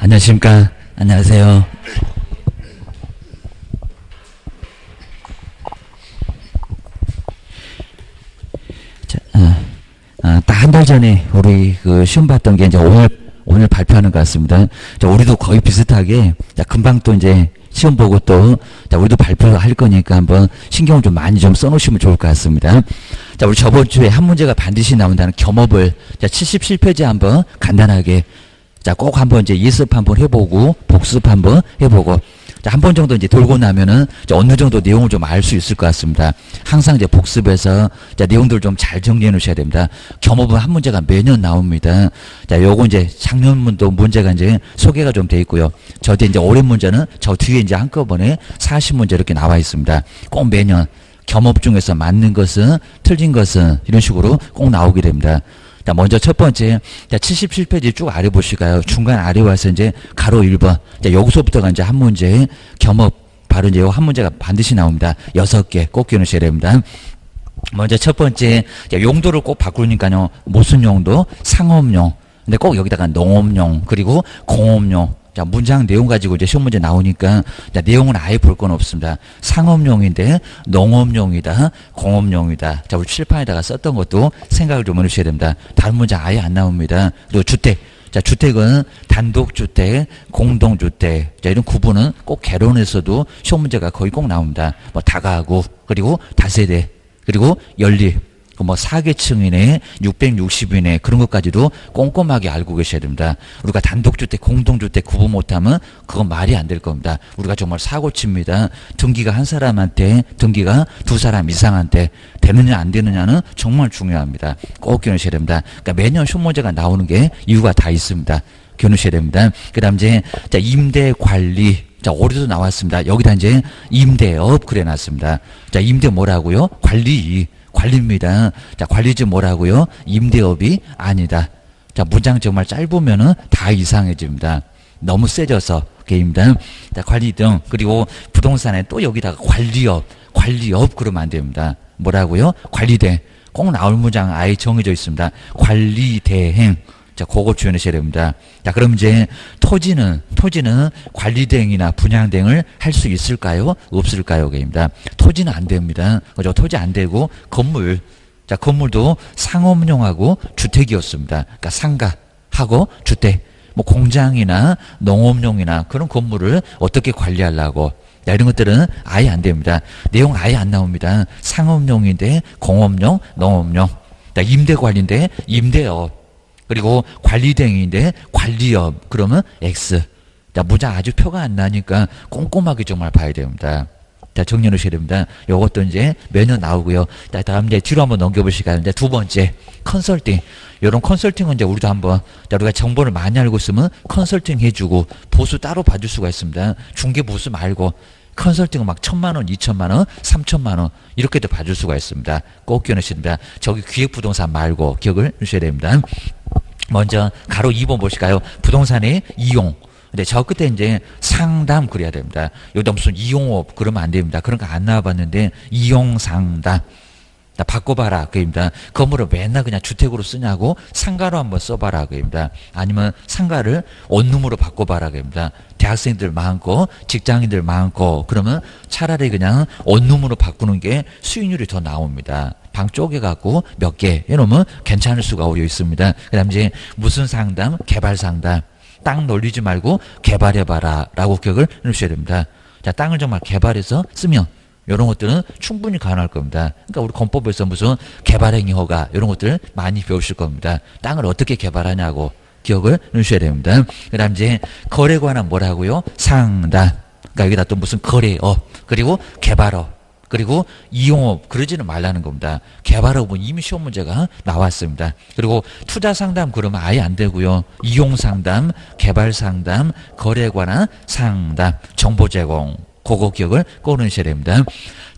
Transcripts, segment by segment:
안녕하십니까. 안녕하세요. 딱 한 달 전에 우리 그 시험 봤던 게 이제 오늘 발표하는 것 같습니다. 자, 우리도 거의 비슷하게, 자, 금방 또 이제 시험 보고 또, 자, 우리도 발표할 거니까 한번 신경을 좀 많이 좀 써놓으시면 좋을 것 같습니다. 자, 우리 저번 주에 한 문제가 반드시 나온다는 겸업을, 자, 77페이지 한번 간단하게, 자, 꼭 한번 이제 예습 한번 해보고, 복습 한번 해보고, 자, 한 번 정도 이제 돌고 나면은, 자, 어느 정도 내용을 좀 알 수 있을 것 같습니다. 항상 이제 복습해서, 자, 내용들 좀 잘 정리해 놓으셔야 됩니다. 겸업은 한 문제가 매년 나옵니다. 자, 요거 이제 작년문도 문제가 이제 소개가 좀 돼 있고요. 저 뒤에 이제 올해 문제는 저 뒤에 이제 한꺼번에 40문제 이렇게 나와 있습니다. 꼭 매년 겸업 중에서 맞는 것은, 틀린 것은 이런 식으로 꼭 나오게 됩니다. 자, 먼저 첫 번째, 자, 77페이지 쭉 아래 보실까요? 중간 아래 와서 이제 가로 1번. 자, 여기서부터가 이제 한 문제, 겸업, 바로 이제 한 문제가 반드시 나옵니다. 6개 꼭 기억하셔야 됩니다. 먼저 첫 번째, 자, 용도를 꼭 바꾸니까요. 무슨 용도? 상업용. 근데 꼭 여기다가 농업용, 그리고 공업용. 자, 문장 내용 가지고 이제 시험 문제 나오니까, 자, 내용은 아예 볼 건 없습니다. 상업용인데, 농업용이다, 공업용이다. 자, 우리 칠판에다가 썼던 것도 생각을 좀 해주셔야 됩니다. 다른 문장 아예 안 나옵니다. 그리고 주택. 자, 주택은 단독주택, 공동주택. 자, 이런 구분은 꼭 개론에서도 시험 문제가 거의 꼭 나옵니다. 뭐, 다가구, 그리고 다세대, 그리고 연립. 뭐 4계층이네, 660이네, 그런 것까지도 꼼꼼하게 알고 계셔야 됩니다. 우리가 단독주택, 공동주택 구분 못하면 그건 말이 안 될 겁니다. 우리가 정말 사고칩니다. 등기가 한 사람한테, 등기가 두 사람 이상한테 되느냐 안 되느냐는 정말 중요합니다. 꼭 기억하셔야 됩니다. 그러니까 매년 시험 문제가 나오는 게 이유가 다 있습니다. 기억하셔야 됩니다. 그 다음 이제, 자, 임대관리. 자, 올해도 나왔습니다. 여기다 이제 임대업 그래 놨습니다. 자, 임대 뭐라고요? 관리입니다. 자, 관리지 뭐라고요? 임대업이 아니다. 자, 문장 정말 짧으면은 다 이상해집니다. 너무 세져서, 게임입니다. 자, 관리 등, 그리고 부동산에 또 여기다가 관리업 그러면 안 됩니다. 뭐라고요? 관리대. 꼭 나올 문장 아예 정해져 있습니다. 관리대행. 자, 그거 주의하셔야 됩니다. 자, 그럼 이제 토지는 관리대행이나 분양대행을 할 수 있을까요? 없을까요? 게임입니다. 토지는 안 됩니다. 그죠? 토지 안 되고, 건물. 자, 건물도 상업용하고 주택이었습니다. 그러니까 상가하고 주택. 뭐 공장이나 농업용이나 그런 건물을 어떻게 관리하려고. 자, 이런 것들은 아예 안 됩니다. 내용 아예 안 나옵니다. 상업용인데 공업용, 농업용. 자, 임대관리인데 임대업. 그리고 관리대행인데 관리업. 그러면 X. 자, 문장 아주 표가 안 나니까 꼼꼼하게 정말 봐야 됩니다. 자, 정리해 놓으셔야 됩니다. 요것도 이제 매년 나오고요. 자, 다음 이제 뒤로 한번 넘겨볼 시간인데 두 번째, 컨설팅. 요런 컨설팅은 이제 우리도 한번, 자, 우리가 정보를 많이 알고 있으면 컨설팅 해주고 보수 따로 봐줄 수가 있습니다. 중개 보수 말고. 컨설팅은 막 1,000만 원, 2,000만 원, 3,000만 원 이렇게도 봐줄 수가 있습니다. 꼭 기억하셔야 됩니다. 저기 기획부동산 말고 기억을 해주셔야 됩니다. 먼저 가로 2번 보실까요? 부동산의 이용. 근데 저 끝에 이제 상담 그래야 됩니다. 여기다 무슨 이용업 그러면 안 됩니다. 그런 거 안 나와봤는데 이용 상담. 자, 바꿔봐라 그입니다. 건물을 맨날 그냥 주택으로 쓰냐고 상가로 한번 써봐라 그입니다. 아니면 상가를 원룸으로 바꿔봐라 그입니다. 대학생들 많고 직장인들 많고 그러면 차라리 그냥 원룸으로 바꾸는 게 수익률이 더 나옵니다. 방 쪼개갖고 몇 개 해놓으면 괜찮을 수가 오려 있습니다. 그 다음 이제 무슨 상담? 개발 상담. 땅 놀리지 말고 개발해봐라 라고 기억을 해주셔야 됩니다. 자, 땅을 정말 개발해서 쓰면 이런 것들은 충분히 가능할 겁니다. 그러니까 우리 건법에서 무슨 개발행위 허가 이런 것들 많이 배우실 겁니다. 땅을 어떻게 개발하냐고 기억을 해주셔야 됩니다. 그 다음 이제 거래 관한 뭐라고요? 상담. 그러니까 여기다 또 무슨 거래업 그리고 개발업 그리고 이용업 그러지는 말라는 겁니다. 개발업은 이미 시험 문제가 나왔습니다. 그리고 투자 상담 그러면 아예 안 되고요. 이용 상담, 개발 상담, 거래 관한 상담, 정보 제공 그거 기억을 꺼내셔야 됩니다.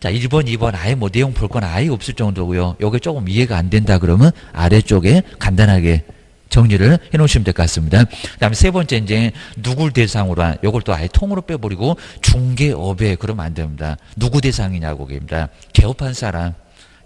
자, 1번, 2번 아예 뭐 내용 볼 건 아예 없을 정도고요. 요게 조금 이해가 안 된다 그러면 아래쪽에 간단하게 정리를 해 놓으시면 될 것 같습니다. 그 다음에 세 번째 이제 누굴 대상으로 한 요걸 또 아예 통으로 빼버리고 중개업에 그러면 안 됩니다. 누구 대상이냐고 입니다. 개업한 사람.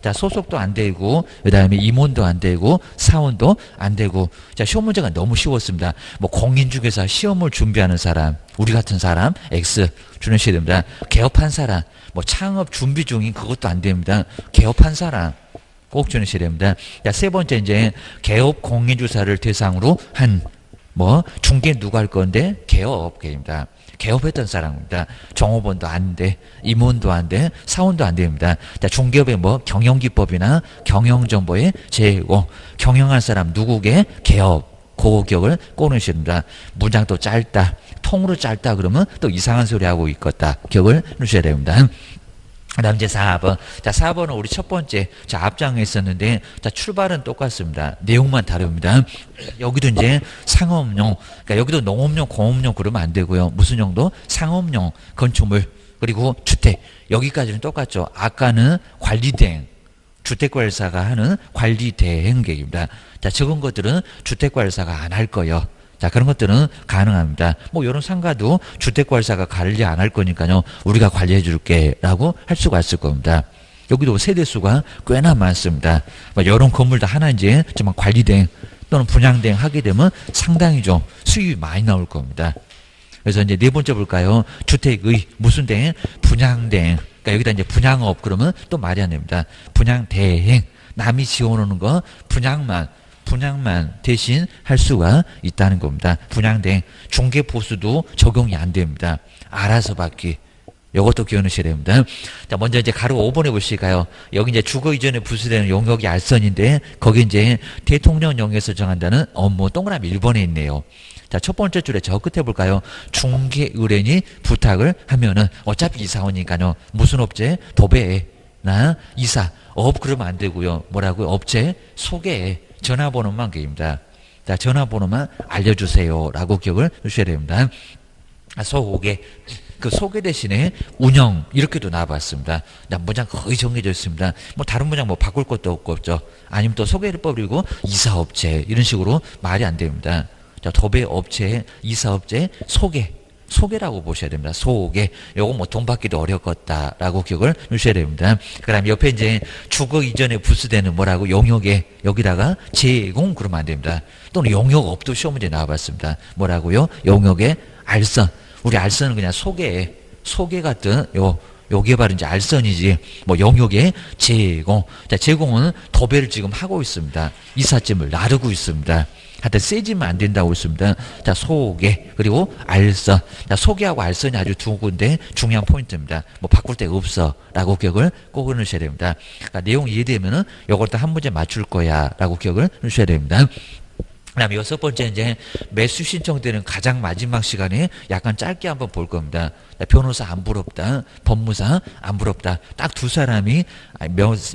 자, 소속도 안 되고, 그 다음에 임원도 안 되고, 사원도 안 되고. 자, 시험 문제가 너무 쉬웠습니다. 뭐, 공인중개사 시험을 준비하는 사람, 우리 같은 사람, X, 주내셔야 됩니다. 개업한 사람, 뭐, 창업 준비 중인 그것도 안 됩니다. 개업한 사람, 꼭 주내셔야 됩니다. 자, 세 번째, 이제, 개업 공인주사를 대상으로 한, 뭐, 중개 누가 할 건데, 개업계입니다. 개업했던 사람입니다. 종업원도 안 돼, 임원도 안 돼, 사원도 안 됩니다. 자, 중개업의 뭐 경영기법이나 경영정보의 제공, 경영할 사람 누구게 개업, 고격을 꼬내셔야 됩니다. 문장도 짧다, 통으로 짧다 그러면 또 이상한 소리 하고 있겠다. 기억을 넣으셔야 됩니다. 그 다음 이제 4번. 자, 4번은 우리 첫 번째, 자, 앞장에 있었는데, 자, 출발은 똑같습니다. 내용만 다릅니다. 여기도 이제 상업용, 그러니까 여기도 농업용, 공업용 그러면 안 되고요. 무슨 용도? 상업용, 건축물, 그리고 주택. 여기까지는 똑같죠. 아까는 관리대행, 주택관리사가 하는 관리대행 계획입니다. 자, 적은 것들은 주택관리사가 안 할 거예요. 자, 그런 것들은 가능합니다. 뭐, 이런 상가도 주택관리사가 관리 안 할 거니까요. 우리가 관리해 줄게. 라고 할 수가 있을 겁니다. 여기도 세대수가 꽤나 많습니다. 뭐, 이런 건물도 하나 이제 정말 관리대행 또는 분양대행 하게 되면 상당히 좀 수입이 많이 나올 겁니다. 그래서 이제 네 번째 볼까요? 주택의 무슨 대행? 분양대행. 그러니까 여기다 이제 분양업 그러면 또 말이 안 됩니다. 분양대행. 남이 지어놓는 거 분양만 대신 할 수가 있다는 겁니다. 분양대행, 중개보수도 적용이 안 됩니다. 알아서 받기. 이것도 기억하셔야 됩니다. 자, 먼저 이제 가로 5번에 보실까요? 여기 이제 주거 이전에 부수되는 용역이 알선인데, 거기 이제 대통령령에서 정한다는 업무 동그라미 1번에 있네요. 자, 첫 번째 줄에 저 끝에 볼까요? 중개 의뢰인이 부탁을 하면은, 어차피 이사원이니까요. 무슨 업체? 도배나 이사, 업 그러면 안 되고요. 뭐라고요? 업체 소개. 전화번호만 기입니다. 자, 전화번호만 알려주세요. 라고 기억을 주셔야 됩니다. 소개. 그 소개 대신에 운영. 이렇게도 나와봤습니다. 자, 문장 거의 정해져 있습니다. 뭐, 다른 문장 뭐 바꿀 것도 없죠. 아니면 또 소개를 버리고 이사업체. 이런 식으로 말이 안 됩니다. 자, 도배업체, 이사업체, 소개라고 보셔야 됩니다. 소개. 요거 뭐 돈 받기도 어렵겠다라고 기억을 주셔야 됩니다. 그 다음에 옆에 이제 주거 이전에 부수되는 뭐라고 용역에 여기다가 제공 그러면 안 됩니다. 또는 용역업도 시험 문제 나와봤습니다. 뭐라고요? 용역에 알선. 우리 알선은 그냥 소개 같은 요게 바로 이제 알선이지. 뭐 용역에 제공. 자, 제공은 도배를 지금 하고 있습니다. 이삿짐을 나르고 있습니다. 하여튼 세지면 안 된다고 했습니다. 자, 소개 그리고 알선. 자, 소개하고 알선이 아주 두 군데 중요한 포인트입니다. 뭐 바꿀 데가 없어 라고 기억을 꼭 넣으셔야 됩니다. 그러니까 내용 이해되면은 요걸 또 한 문제 맞출 거야 라고 기억을 넣으셔야 됩니다. 그 다음에 여섯 번째 이제 매수 신청되는 가장 마지막 시간에 약간 짧게 한번 볼 겁니다. 변호사 안 부럽다, 법무사 안 부럽다. 딱 두 사람이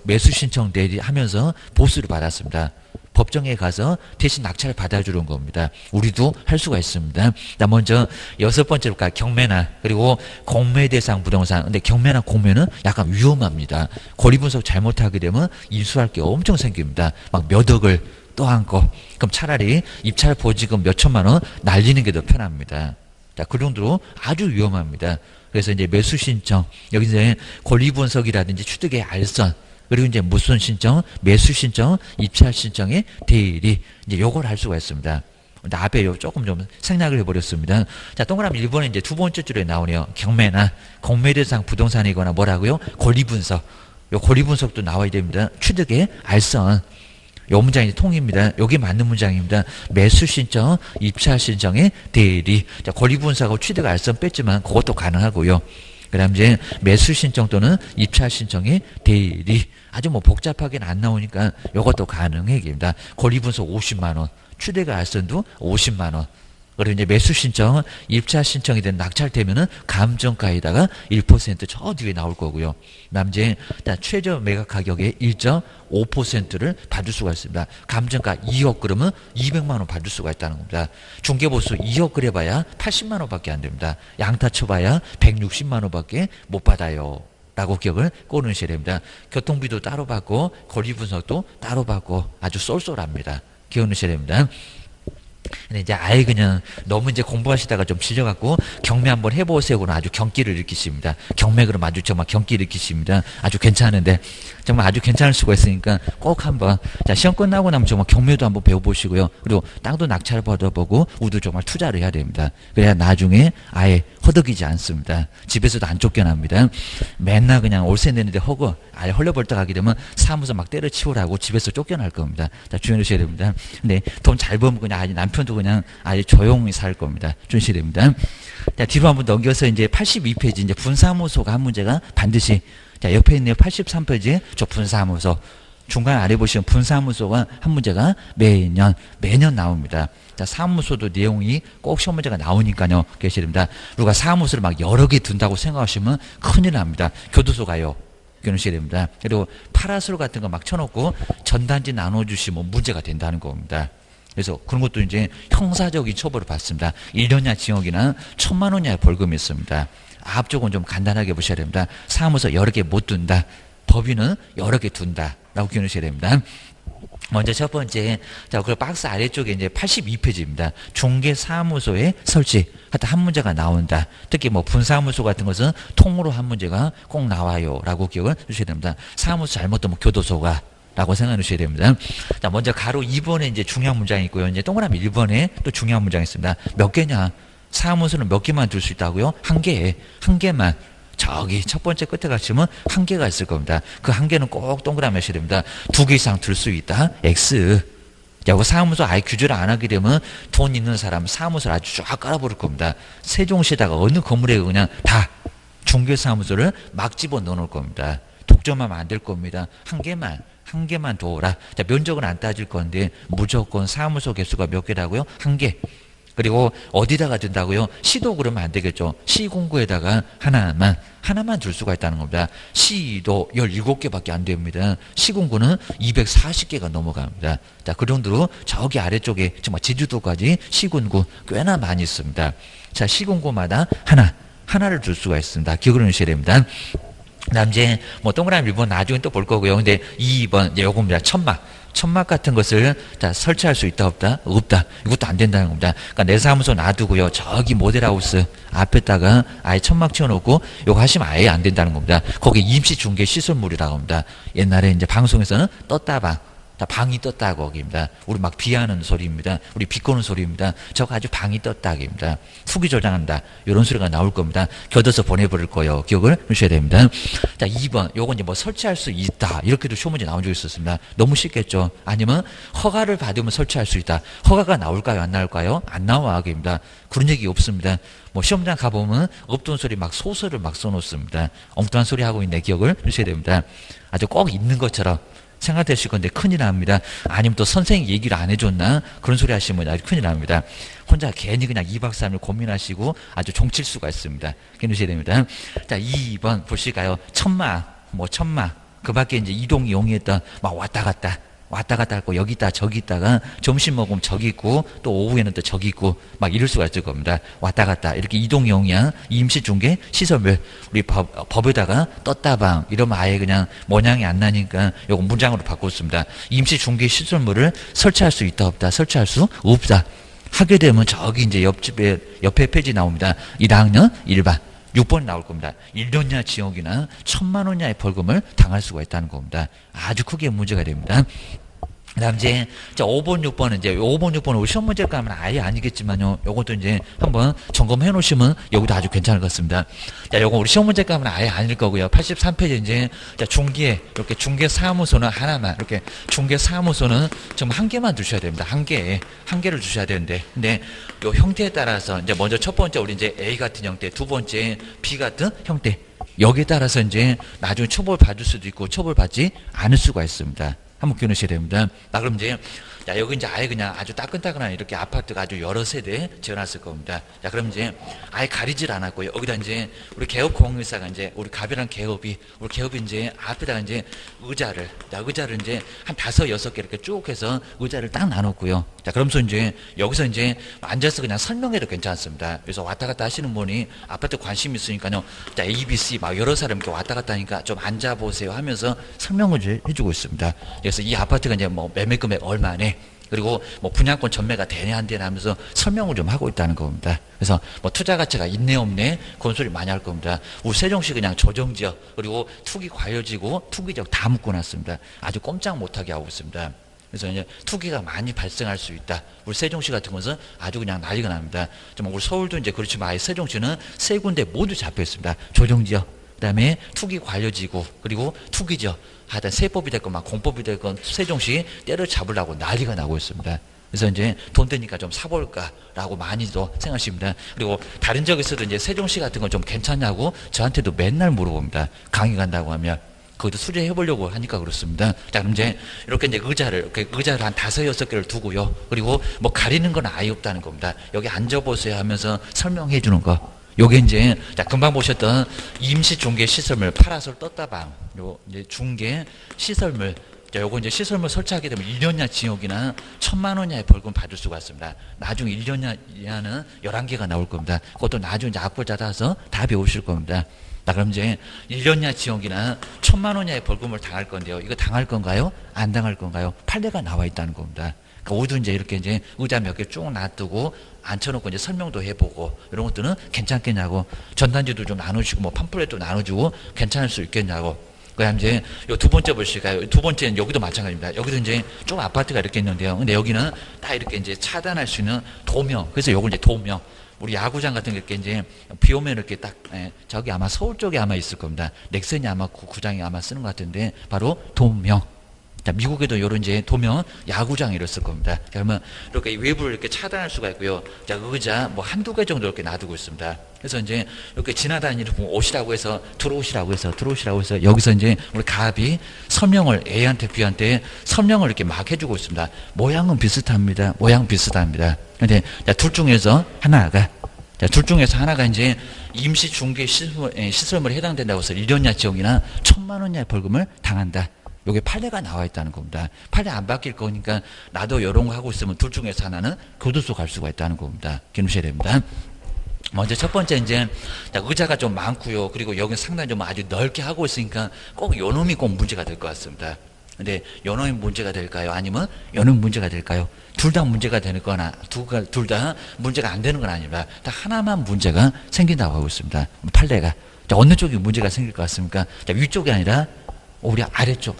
매수 신청 하면서 보수를 받았습니다. 법정에 가서 대신 낙찰을 받아주는 겁니다. 우리도 할 수가 있습니다. 자, 먼저 여섯 번째 볼까요? 경매나 그리고 공매 대상 부동산. 근데 경매나 공매는 약간 위험합니다. 권리 분석 잘못하게 되면 인수할 게 엄청 생깁니다. 막 몇 억을 떠안고. 그럼 차라리 입찰 보지금 몇 천만 원 날리는 게 더 편합니다. 자, 그 정도로 아주 위험합니다. 그래서 이제 매수 신청, 여기 이제 권리 분석이라든지 취득의 알선, 그리고 이제 무슨 신청, 매수 신청, 입찰 신청의 대리, 이제 요걸 할 수가 있습니다. 근데 앞에 조금 좀 생략을 해버렸습니다. 자, 동그라미 1번에 이제 두 번째 줄에 나오네요. 경매나 공매 대상 부동산이거나 뭐라고요? 권리 분석. 요 권리 분석도 나와야 됩니다. 취득의 알선. 요 문장이 통입니다. 여기 맞는 문장입니다. 매수 신청, 입찰 신청의 대리. 자, 권리 분석하고 취득 알선 뺐지만 그것도 가능하고요. 그 다음 이제 매수 신청 또는 입찰 신청의 대리. 아주 뭐 복잡하게는 안 나오니까 이것도 가능해. 입니다. 권리 분석 50만원, 취득 알선도 50만원. 그리고 이제 매수 신청, 입찰 신청이 된 낙찰되면은 감정가에다가 1% 뒤에 나올 거고요. 그다음 이제 최저 매각 가격의 1.5%를 받을 수가 있습니다. 감정가 2억 그러면 200만 원 받을 수가 있다는 겁니다. 중개보수 2억 그래봐야 80만 원밖에 안 됩니다. 양타 쳐봐야 160만 원밖에 못 받아요. 라고 기억을 꼬르셔야 됩니다. 교통비도 따로 받고 권리 분석도 따로 받고 아주 쏠쏠합니다. 기억 넣으셔야 됩니다. 근데 이제 아예 그냥 너무 이제 공부하시다가 좀 질려갖고 경매 한번 해보세요고는 아주 경기를 일으키십니다. 경매 그럼 아주 정말 경기 일으키십니다. 아주 괜찮은데 정말 아주 괜찮을 수가 있으니까 꼭 한번 자 시험 끝나고 나면 정말 경매도 한번 배워보시고요. 그리고 땅도 낙찰 받아보고 우도 정말 투자를 해야 됩니다. 그래야 나중에 아예 허덕이지 않습니다. 집에서도 안 쫓겨납니다. 맨날 그냥 올세 내는데 허거 아예 헐레벌떡 하게 되면 사무소 막 때려치우라고 집에서 쫓겨날 겁니다. 자 주의하셔야 됩니다. 근데 돈 잘 벌면 그냥 아예 남편도 그냥 아예 조용히 살 겁니다. 주의하셔야 됩니다. 자 뒤로 한번 넘겨서 이제 82페이지 이제 분사무소가 한 문제가 반드시 자 옆에 있네요. 83페이지 저 분사무소 중간 아래 보시면 분사무소가 한 문제가 매년 나옵니다. 자, 사무소도 내용이 꼭 시험 문제가 나오니까요. 계셔야 됩니다. 우리가 사무소를 막 여러 개 둔다고 생각하시면 큰일 납니다. 교도소 가요. 기억하셔야 됩니다. 그리고 파라솔 같은 거 막 쳐놓고 전단지 나눠주시면 문제가 된다는 겁니다. 그래서 그런 것도 이제 형사적인 처벌을 받습니다. 1년이나 징역이나 1,000만 원 이하의 벌금이 있습니다. 앞쪽은 좀 간단하게 보셔야 됩니다. 사무소 여러 개 못 둔다. 법인은 여러 개 둔다. 라고 기억하셔야 됩니다. 먼저 첫 번째, 자, 그 박스 아래쪽에 이제 82페이지입니다. 중개사무소의 설치. 하여튼 한 문제가 나온다. 특히 뭐 분사무소 같은 것은 통으로 한 문제가 꼭 나와요. 라고 기억을 해주셔야 됩니다. 사무소 잘못하면 교도소가. 라고 생각해 주셔야 됩니다. 자, 먼저 가로 2번에 이제 중요한 문장이 있고요. 이제 동그라미 1번에 또 중요한 문장이 있습니다. 몇 개냐? 사무소는 몇 개만 둘 수 있다고요? 한 개만. 저기 첫 번째 끝에 가시면 한 개가 있을 겁니다. 그 한 개는 꼭 동그라미 하셔야 됩니다. 2개 이상 둘 수 있다. X. 야, 그 사무소 아예 규제를 안 하게 되면 돈 있는 사람 사무소를 아주 쫙 깔아버릴 겁니다. 세종시에다가 어느 건물에 그냥 다 중개사무소를 막 집어넣어 놓을 겁니다. 독점하면 안 될 겁니다. 한 개만 둬라. 자, 면적은 안 따질 건데 무조건 사무소 개수가 몇 개라고요? 한 개. 그리고 어디다가 둔다고요? 시도 그러면 안 되겠죠. 시공구에다가 하나만 둘 수가 있다는 겁니다. 시도 17개밖에 안 됩니다. 시공구는 240개가 넘어갑니다. 자, 그 정도로 저기 아래쪽에 정말 제주도까지 시군구 꽤나 많이 있습니다. 자, 시공구마다 하나를 둘 수가 있습니다. 기억을 해주셔야 됩니다. 그다음 이제 뭐 동그라미 1번 나중에 또 볼 거고요. 근데 2번 이제 요겁니다. 천막 같은 것을 자 설치할 수 있다 없다? 없다. 이것도 안 된다는 겁니다. 그러니까 내 사무소 놔두고요. 저기 모델하우스 앞에다가 아예 천막 치워놓고 요거 하시면 아예 안 된다는 겁니다. 거기 임시 중개 시설물이라고 합니다. 옛날에 이제 방송에서는 떴다방. 자, 방이 떴다 거기입니다. 우리 막 비하는 소리입니다. 우리 비꼬는 소리입니다. 저거 아주 방이 떴다 입니다. 후기 조장한다. 이런 소리가 나올 겁니다. 걷어서 보내버릴 거예요. 기억을 하셔야 됩니다. 자, 2번. 요건 이제 뭐 설치할 수 있다. 이렇게도 시험 문제 나온 적이 있었습니다. 너무 쉽겠죠. 아니면 허가를 받으면 설치할 수 있다. 허가가 나올까요? 안 나올까요? 안 나와. 입니다. 그런 얘기 없습니다. 뭐 시험장 가보면 없던 소리 막 소설을 막 써놓습니다. 엉뚱한 소리 하고 있는 기억을 하셔야 됩니다. 아주 꼭 있는 것처럼 생각되실 건데 큰일 납니다. 아니면 또 선생님이 얘기를 안 해줬나? 그런 소리 하시면 아주 큰일 납니다. 혼자 괜히 그냥 2박 3일 고민하시고 아주 종칠 수가 있습니다. 기억하셔야 됩니다. 자, 2번 보실까요? 천막. 그 밖에 이제 이동이 용이했던 막 왔다 갔다 하고 여기 있다 저기 있다가 점심 먹으면 저기 있고 또 오후에는 또 저기 있고 막 이럴 수가 있을 겁니다. 왔다 갔다 이렇게 이동용이야 임시중개 시설물 우리 법에다가 떴다방 이러면 아예 그냥 모양이 안 나니까 요거 문장으로 바꿨습니다. 임시중개 시설물을 설치할 수 있다 없다? 설치할 수 없다. 하게 되면 저기 이제 옆에 페이지 나옵니다. 1학년 1반 6번 나올 겁니다. 1년 이하 징역이나 1,000만 원 이하의 벌금을 당할 수가 있다는 겁니다. 아주 크게 문제가 됩니다. 그 다음 이제 5번, 6번은 이제 5번, 6번은 우리 시험 문제일까 하면 아예 아니겠지만요. 요것도 이제 한번 점검해 놓으시면 여기도 아주 괜찮을 것 같습니다. 자, 요거 우리 시험 문제일까 하면 아예 아닐 거고요. 83페이지 이제 자, 이렇게 중개사무소는 하나만, 이렇게 중개사무소는 정말 한 개만 두셔야 됩니다. 한 개를 주셔야 되는데. 근데 요 형태에 따라서 이제 먼저 첫 번째 우리 이제 A 같은 형태, 두 번째 B 같은 형태. 여기에 따라서 이제 나중에 처벌 받을 수도 있고 처벌 받지 않을 수가 있습니다. 한번 기억하셔야 됩니다. 그럼 이제, 자, 여기 이제 아예 그냥 아주 따끈따끈한 이렇게 아파트가 아주 여러 세대 지어놨을 겁니다. 자, 그럼 이제 아예 가리질 않았고요. 여기다 이제 우리 개업공유사가 이제 우리 가비랑 개업이, 우리 개업이 이제 앞에다가 이제 의자를 이제 한 5, 6개 이렇게 쭉 해서 의자를 딱 나눴고요. 자, 그러면서 이제 여기서 이제 앉아서 그냥 설명해도 괜찮습니다. 그래서 왔다 갔다 하시는 분이 아파트 관심 있으니까요. 자, A, B, C 막 여러 사람 이렇게 왔다 갔다 하니까 좀 앉아보세요 하면서 설명을 해주고 있습니다. 그래서 이 아파트가 이제 뭐 매매 금액 얼마네. 그리고 뭐 분양권 전매가 되냐 안 되냐 하면서 설명을 좀 하고 있다는 겁니다. 그래서 뭐 투자 가치가 있네 없네 그런 소리 많이 할 겁니다. 우리 세종시 그냥 조정지역 그리고 투기 과열지구 투기지역 다 묶어놨습니다. 아주 꼼짝 못하게 하고 있습니다. 그래서 이제 투기가 많이 발생할 수 있다. 우리 세종시 같은 것은 아주 그냥 난리가 납니다. 좀 우리 서울도 이제 그렇지만 아예 세종시는 세 군데 모두 잡혀 있습니다. 조정지역, 그다음에 투기 관료지구, 그리고 투기지역. 하여튼 세법이 됐건 막 공법이 됐건 세종시 때려잡으려고 난리가 나고 있습니다. 그래서 이제 돈 되니까 좀 사볼까라고 많이도 생각하십니다. 그리고 다른 지역에서도 이제 세종시 같은 건 좀 괜찮냐고 저한테도 맨날 물어봅니다. 강의 간다고 하면. 거기도 수리해 보려고 하니까 그렇습니다. 자, 그럼 이제 이렇게 이제 의자를 한 5, 6개를 두고요. 그리고 뭐 가리는 건 아예 없다는 겁니다. 여기 앉아보세요 하면서 설명해 주는 거. 요게 이제, 자, 금방 보셨던 임시 중개 시설물, 파라솔 떴다방. 요, 이제 중개 시설물. 자, 요거 이제 시설물 설치하게 되면 1년이나 징역이나 1,000만 원 이하의 벌금 받을 수가 있습니다. 나중에 1년 이하는 11개가 나올 겁니다. 그것도 나중에 이제 악보 받아서 다 배우실 겁니다. 자, 그럼 이제 1년 이하 징역이나 1,000만 원 이하의 벌금을 당할 건데요. 이거 당할 건가요? 안 당할 건가요? 판례가 나와 있다는 겁니다. 그러니까 모두 이제 이렇게 이제 의자 몇 개 쭉 놔두고 앉혀놓고 이제 설명도 해보고 이런 것들은 괜찮겠냐고, 전단지도 좀 나눠주고 뭐 팜플렛도 나눠주고 괜찮을 수 있겠냐고. 그다음 이제 요 두 번째 보실까요? 두 번째는 여기도 마찬가지입니다. 여기도 이제 좀 아파트가 이렇게 있는데요. 근데 여기는 딱 이렇게 이제 차단할 수 있는 도명. 그래서 요걸 이제 도명. 우리 야구장 같은 게 이렇게 이제 비 오면 이렇게 딱, 저기 아마 서울 쪽에 아마 있을 겁니다. 넥센이 아마 구장이 아마 쓰는 것 같은데 바로 도명. 자, 미국에도 이런 이제 도명 야구장이 이랬을 겁니다. 그러면 이렇게 외부를 이렇게 차단할 수가 있고요. 자, 의자 뭐 한두 개 정도 이렇게 놔두고 있습니다. 그래서 이제 이렇게 지나다니는 분 오시라고 해서 들어오시라고 해서 여기서 이제 우리 갑이 설명을 A한테 B한테 설명을 이렇게 막 해주고 있습니다. 모양은 비슷합니다. 모양 비슷합니다. 근데 자, 둘 중에서 하나가 이제 임시 중개 시설물에 해당된다고 해서 1년 이하 징역이나 1,000만 원 이하의 벌금을 당한다. 요게 판례가 나와 있다는 겁니다. 판례 안 바뀔 거니까 나도 이런 거 하고 있으면 둘 중에서 하나는 교도소 갈 수가 있다는 겁니다. 기억하셔야 됩니다. 먼저 첫 번째 이제 의자가 좀 많고요. 그리고 여기 상당히 좀 아주 넓게 하고 있으니까 꼭 요놈이 꼭 문제가 될 것 같습니다. 근데 요놈이 문제가 될까요? 아니면 요놈이 문제가 될까요? 둘 다 문제가 되는 거나 둘 다 문제가 안 되는 건 아닙니다. 다 하나만 문제가 생긴다고 하고 있습니다. 판례가. 자, 어느 쪽이 문제가 생길 것 같습니까? 자, 위쪽이 아니라 우리 아래쪽.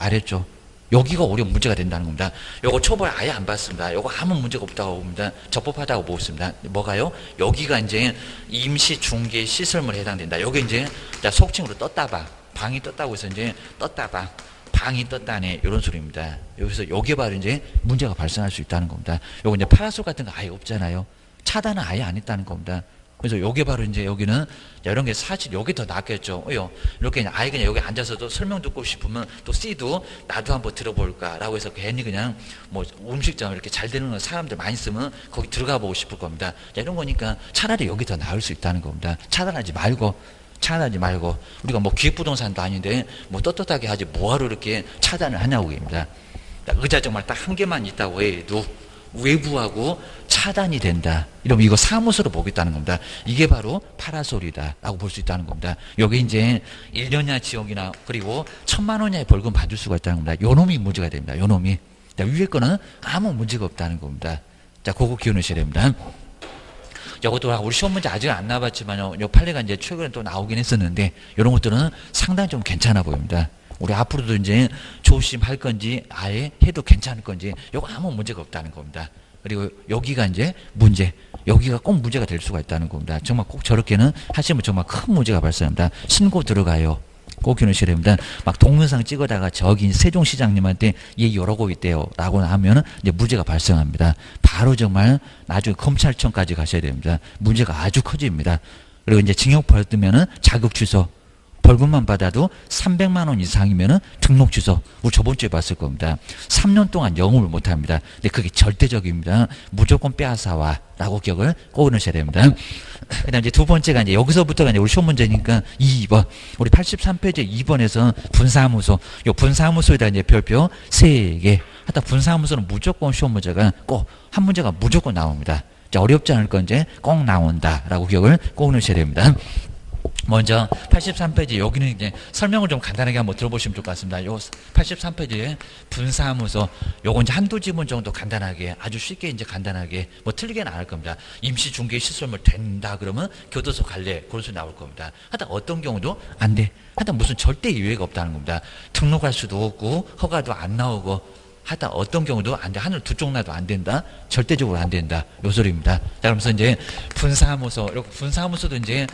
여기가 오히려 문제가 된다는 겁니다. 요거 처벌 아예 안 받습니다. 요거 아무 문제가 없다고 봅니다. 적법하다고 보습니다. 뭐가요? 여기가 이제 임시 중개 시설물에 해당된다. 여기 이제 속칭으로 떴다방, 방이 떴다고 해서 이제 떴다방, 방이 떴다네, 이런 소리입니다. 여기서 여기에 바로 이제 문제가 발생할 수 있다는 겁니다. 요거 이제 파라솔 같은 거 아예 없잖아요. 차단은 아예 안 했다는 겁니다. 그래서 요게 바로 이제 여기는 이런 게 사실 여기 더 낫겠죠. 이렇게 아예 그냥 여기 앉아서도 설명 듣고 싶으면 또 C도 나도 한번 들어볼까라고 해서 괜히 그냥 뭐 음식점 이렇게 잘 되는 거 사람들 많이 쓰면 거기 들어가 보고 싶을 겁니다. 이런 거니까 차라리 여기 더 나을 수 있다는 겁니다. 차단하지 말고 우리가 뭐 기획부동산도 아닌데 뭐 떳떳하게 하지 뭐하러 이렇게 차단을 하냐고 얘기입니다. 의자 정말 딱 한 개만 있다고 해도 외부하고 차단이 된다. 이러면 이거 사무소로 보겠다는 겁니다. 이게 바로 파라솔이다 라고 볼 수 있다는 겁니다. 여기 이제 1년 이하 징역이나 그리고 1,000만 원 이하의 벌금 받을 수가 있다는 겁니다. 요놈이 문제가 됩니다. 요놈이. 자, 위에 거는 아무 문제가 없다는 겁니다. 자, 그거 기억하셔야 됩니다. 이것도 우리 시험 문제 아직 안 나와봤지만 요 판례가 이제 최근에 또 나오긴 했었는데 이런 것들은 상당히 좀 괜찮아 보입니다. 우리 앞으로도 이제 조심할 건지 아예 해도 괜찮을 건지 요거 아무 문제가 없다는 겁니다. 그리고 여기가 이제 여기가 꼭 문제가 될 수가 있다는 겁니다. 정말 꼭 저렇게는 하시면 정말 큰 문제가 발생합니다. 신고 들어가요. 꼭 기억하셔야 됩니다. 막 동영상 찍어다가 저기 세종시장님한테 얘 이러고 있대요 라고 하면은 이제 문제가 발생합니다. 바로 정말 나중에 검찰청까지 가셔야 됩니다. 문제가 아주 커집니다. 그리고 이제 징역 받으면은 자격 취소, 벌금만 받아도 300만 원 이상이면은 등록 취소. 우리 저번 주에 봤을 겁니다. 3년 동안 영업을 못 합니다. 근데 그게 절대적입니다. 무조건 빼앗아와 라고 기억을 꼭 넣으셔야 됩니다. 그다음 이제 두 번째가 이제 여기서부터가 이제 우리 시험 문제니까 2번. 우리 83페이지 2번에서 분사무소. 요 분사무소에다 이제 별표 3개. 하여튼 분사무소는 무조건 시험 문제가 꼭 한 문제가 무조건 나옵니다. 자, 어렵지 않을 건 이제 꼭 나온다라고 기억을 꼭 넣으셔야 됩니다. 먼저 83페이지 여기는 이제 설명을 좀 간단하게 한번 들어보시면 좋을 것 같습니다. 요 83페이지에 분사무소 요거 이제 한두 지문 정도 간단하게 아주 쉽게 이제 간단하게 뭐 틀리게는 안 할 겁니다. 임시 중개 시설물 된다 그러면 교도소 갈래 그런 소리 나올 겁니다. 하여튼 어떤 경우도 안 돼. 하여튼 무슨 절대 이유가 없다는 겁니다. 등록할 수도 없고 허가도 안 나오고 하여튼 어떤 경우도 안 돼. 하늘 두 쪽 나도 안 된다. 절대적으로 안 된다. 요 소리입니다. 자, 그러면서 이제 분사무소 이렇게 분사무소도 이제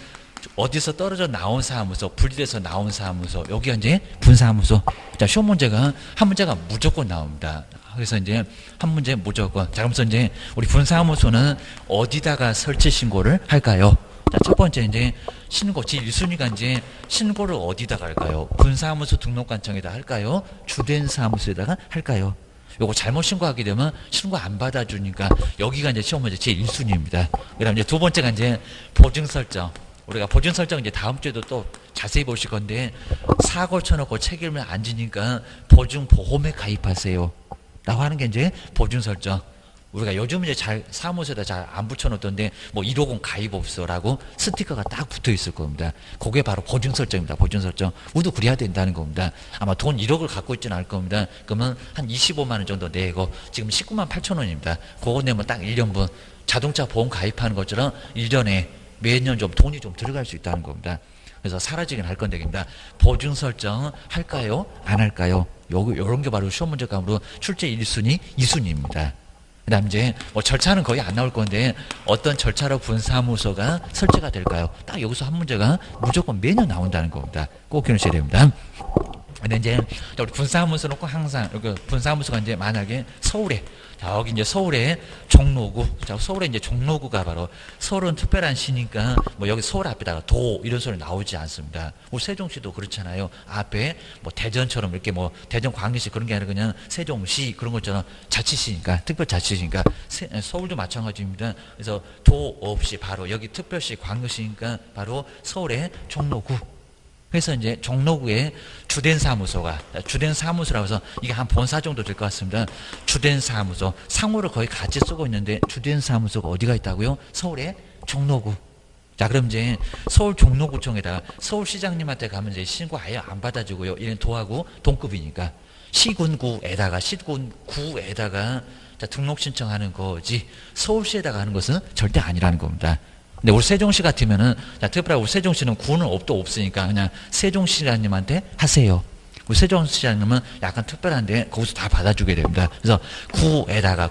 어디서 떨어져 나온 사무소, 분리돼서 나온 사무소, 여기가 이제 분사무소. 자, 시험 문제가 한 문제가 무조건 나옵니다. 그래서 이제 한 문제 무조건. 자, 그러면서 이제 우리 분사무소는 어디다가 설치 신고를 할까요? 자, 첫 번째 이제 신고, 제1순위가 이제 신고를 어디다가 할까요? 분사무소 등록관청에다 할까요? 주된 사무소에다가 할까요? 요거 잘못 신고하게 되면 신고 안 받아주니까 여기가 이제 시험 문제 제1순위입니다. 그 다음 이제 두 번째가 이제 보증 설정. 우리가 보증 설정 이제 다음 주에도 또 자세히 보실 건데 사고 쳐놓고 책임을 안 지니까 보증 보험에 가입하세요. 라고 하는 게 이제 보증 설정. 우리가 요즘 이제 잘 사무소에다 잘 안 붙여놓던데 뭐 150 가입 없어라고 스티커가 딱 붙어 있을 겁니다. 그게 바로 보증 설정입니다. 보증 설정. 우리도 그래야 된다는 겁니다. 아마 돈 1억을 갖고 있지는 않을 겁니다. 그러면 한 25만 원 정도 내고 지금 19만 8천 원입니다. 그거 내면 딱 1년분 자동차 보험 가입하는 것처럼 1년에 매년 좀 돈이 좀 들어갈 수 있다는 겁니다. 그래서 사라지긴 할 건데, 보증 설정 할까요? 안 할까요? 요런 게 바로 시험 문제 감으로 출제 1순위, 2순위입니다. 그 다음 이제 뭐 절차는 거의 안 나올 건데 어떤 절차로 분사무소가 설치가 될까요? 딱 여기서 한 문제가 무조건 매년 나온다는 겁니다. 꼭 기억하셔야 됩니다. 근데 이제 우리 분사무소는 꼭 항상 여기 분사무소가 이제 만약에 서울에 여기 이제 서울에 종로구, 자 서울에 이제 종로구가 바로 서울은 특별한 시니까 뭐 여기 서울 앞에다가 도 이런 소리 나오지 않습니다. 우리 세종시도 그렇잖아요. 앞에 뭐 대전처럼 이렇게 뭐 대전 광역시 그런 게 아니라 그냥 세종시 그런 것처럼 자치시니까 특별자치시니까 서울도 마찬가지입니다. 그래서 도 없이 바로 여기 특별시 광역시니까 바로 서울의 종로구. 그래서 이제 종로구에 주된 사무소가, 주된 사무소라고 해서 이게 한 본사 정도 될 것 같습니다. 주된 사무소, 상호를 거의 같이 쓰고 있는데 주된 사무소가 어디가 있다고요? 서울의 종로구. 자, 그럼 이제 서울 종로구청에다가 서울시장님한테 가면 이제 신고 아예 안 받아주고요. 이런 도하고 동급이니까 시군구에다가 자, 등록 신청하는 거지 서울시에다가 하는 것은 절대 아니라는 겁니다. 근데 우리 세종시 같으면은, 자, 특별히 우리 세종시는 구는 업도 없으니까 그냥 세종시장님한테 하세요. 우리 세종시장님은 약간 특별한데 거기서 다 받아주게 됩니다. 그래서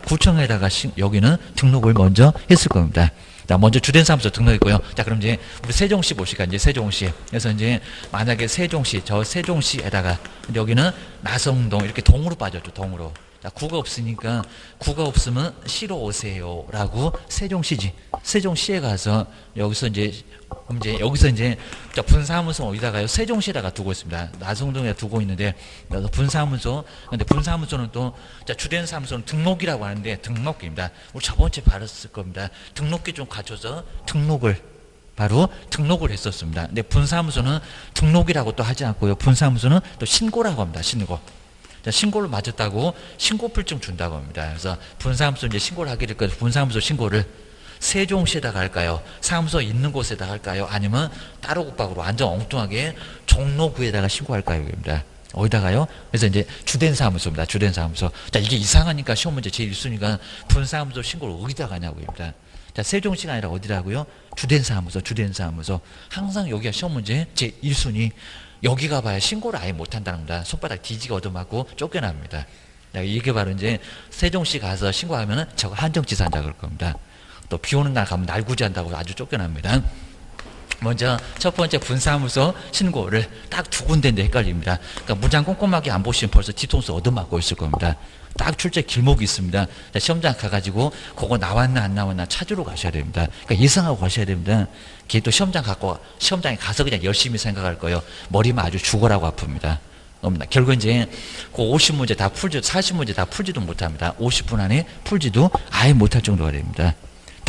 구청에다가 여기는 등록을 먼저 했을 겁니다. 자, 먼저 주된 사무소 등록했고요. 자, 그럼 이제 우리 세종시 보시까 이제 세종시. 그래서 이제 만약에 저 세종시에다가 여기는 나성동 이렇게 동으로 빠졌죠. 동으로. 자, 구가 없으니까 구가 없으면 시로 오세요 라고 세종시에 가서 여기서 이제 분사무소 어디다가요? 세종시에다가 두고 있습니다. 나성동에 두고 있는데 분사무소. 근데 분사무소는 또 주된 사무소는 등록이라고 하는데 등록기입니다. 우리 저번 주에 받았을 겁니다. 등록기 좀 갖춰서 등록을 했었습니다. 근데 분사무소는 등록이라고 또 하지 않고요. 분사무소는 또 신고라고 합니다. 자, 신고를 맞았다고 신고필증 준다고 합니다. 그래서 분사무소 이제 신고를 하게 될 거예요. 분사무소 신고를 세종시에다가 할까요? 사무소 있는 곳에다가 할까요? 아니면 따로 국박으로 완전 엉뚱하게 종로구에다가 신고할까요? 입니다. 어디다가요? 그래서 이제 주된 사무소입니다. 주된 사무소. 자, 이게 이상하니까 시험 문제 제1순위가 분사무소 신고를 어디다가 하냐고 입니다. 자, 세종시가 아니라 어디라고요? 주된 사무소. 항상 여기가 시험 문제 제1순위. 여기 가봐야 신고를 아예 못한다는 겁니다. 손바닥 뒤지게 얻어맞고 쫓겨납니다. 이게 바로 이제 세종시 가서 신고하면은 저거 한정지산자 그럴 겁니다. 또 비 오는 날 가면 날구지한다고 아주 쫓겨납니다. 먼저 첫 번째 분사무소 신고를 딱 두 군데인데 헷갈립니다. 그러니까 문장 꼼꼼하게 안 보시면 벌써 뒤통수 얻어맞고 있을 겁니다. 딱 출제 길목이 있습니다. 자, 시험장 가가지고 그거 나왔나 안 나왔나 찾으러 가셔야 됩니다. 그러니까 예상하고 가셔야 됩니다. 걔 또 시험장에 가서 그냥 열심히 생각할 거예요. 머리만 아주 죽어라고 아픕니다. 결국 이제 그 50문제 다 40문제 다 풀지도 못합니다. 50분 안에 풀지도 아예 못할 정도가 됩니다.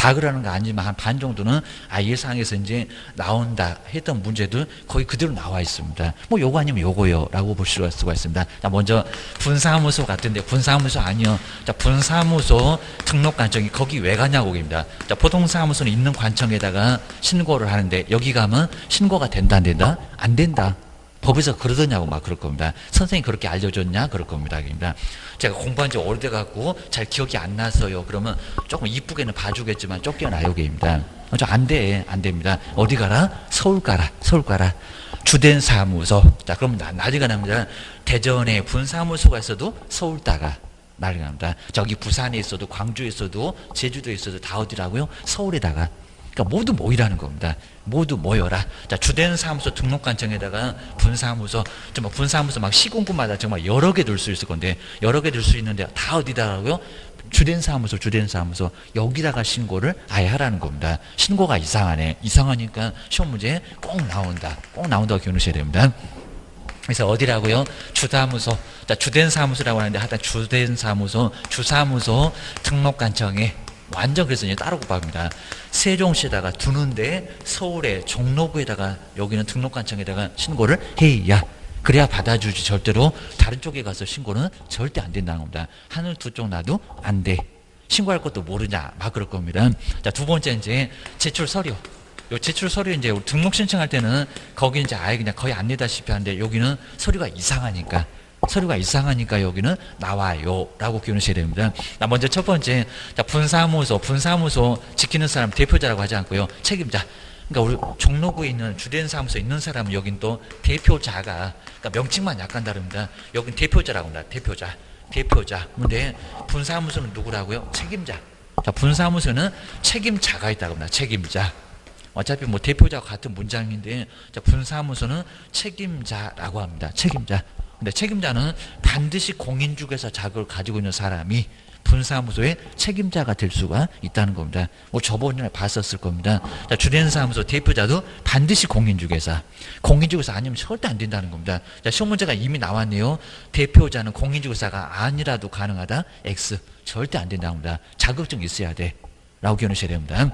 다 그러는 거 아니지만 한 반 정도는 예상해서 이제 나온다 했던 문제들 거의 그대로 나와 있습니다. 뭐 요거 아니면 요거요 라고 볼 수가 있습니다. 자, 먼저 분사무소 같은데 분사무소 아니요. 자, 분사무소 등록 관청이 거기 왜 가냐고 입니다. 자, 보통 사무소는 있는 관청에다가 신고를 하는데 여기 가면 신고가 된다 안 된다? 안 된다. 법에서 그러더냐고 막 그럴 겁니다. 선생님이 그렇게 알려줬냐? 그럴 겁니다. 제가 공부한 지 오래돼갖고 잘 기억이 안 나서요. 그러면 조금 이쁘게는 봐주겠지만 쫓겨나요. 입니다. 안 돼. 안 됩니다. 어디 가라? 서울 가라. 서울 가라. 주된 사무소. 자, 그럼 난리가 납니다. 대전에 분사무소가 있어도 서울 따가 난리가 납니다. 저기 부산에 있어도 광주에 있어도 제주도에 있어도 다 어디라고요? 서울에다가. 그러니까 모두 모이라는 겁니다. 모두 모여라. 자, 주된 사무소 등록관청에다가 분사무소, 정말 분사무소 막 시군구마다 정말 여러 개 둘 수 있을 건데, 여러 개 둘 수 있는데 다 어디다라고요? 주된 사무소, 주된 사무소. 여기다가 신고를 아예 하라는 겁니다. 신고가 이상하네. 이상하니까 시험 문제에 꼭 나온다. 꼭 나온다고 기억하셔야 됩니다. 그래서 어디라고요? 주사무소. 자, 주된 사무소라고 하는데 하여튼 주된 사무소, 주사무소 등록관청에 완전 그래서 이제 따로 곱합니다. 세종시에다가 두는데 서울에 종로구에다가 여기는 등록관청에다가 신고를 해야 그래야 받아주지. 절대로 다른 쪽에 가서 신고는 절대 안 된다는 겁니다. 하늘 두 쪽 놔도 안 돼. 신고할 것도 모르냐 막 그럴 겁니다. 자, 두 번째 이제 제출 서류. 요 제출 서류 이제 등록 신청할 때는 거기 이제 아예 그냥 거의 안 내다시피 하는데 여기는 서류가 이상하니까 여기는 나와요 라고 기억하셔야 됩니다. 먼저 첫 번째, 자, 분사무소 지키는 사람 대표자라고 하지 않고요. 책임자. 그러니까 우리 종로구에 있는 주된 사무소 있는 사람은 여긴 또 대표자가, 그러니까 명칭만 약간 다릅니다. 여긴 대표자라고 합니다. 대표자. 근데 분사무소는 누구라고요? 책임자. 자, 분사무소는 책임자가 있다고 합니다. 책임자. 어차피 뭐 대표자와 같은 문장인데, 자, 분사무소는 책임자라고 합니다. 책임자. 근데 책임자는 반드시 공인중개사 자격을 가지고 있는 사람이 분사무소의 책임자가 될 수가 있다는 겁니다. 뭐 저번에 봤었을 겁니다. 자, 주된 사무소 대표자도 반드시 공인중개사 아니면 절대 안 된다는 겁니다. 자, 시험 문제가 이미 나왔네요. 대표자는 공인중개사가 아니라도 가능하다. X. 절대 안 된다는 겁니다. 자격증 있어야 돼. 라고 기억하셔야 됩니다.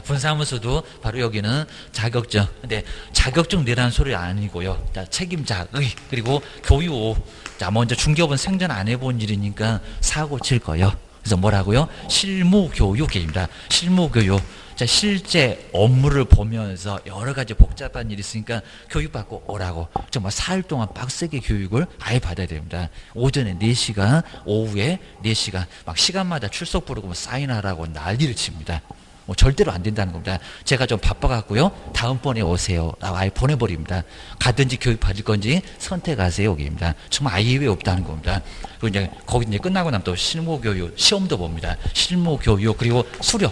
분사무소도 바로 여기는 자격증. 근데 자격증 내라는 소리 아니고요. 자, 책임자의 그리고 교육. 자, 먼저 중개업은 생전 안 해본 일이니까 사고 칠 거예요. 그래서 뭐라고요? 실무교육입니다. 실무교육. 자, 실제 업무를 보면서 여러 가지 복잡한 일이 있으니까 교육받고 오라고. 정말 4일 동안 빡세게 교육을 아예 받아야 됩니다. 오전에 4시간, 오후에 4시간. 막 시간마다 출석 부르고 사인하라고 난리를 칩니다. 뭐 절대로 안 된다는 겁니다. 제가 좀 바빠갖고요. 다음번에 오세요. 라고 아예 보내버립니다. 가든지 교육 받을 건지 선택하세요. 여기입니다. 정말 아예 왜 없다는 겁니다. 그리고 이제 거기 이제 끝나고 나면 또 실무교육, 시험도 봅니다. 실무교육, 그리고 수료.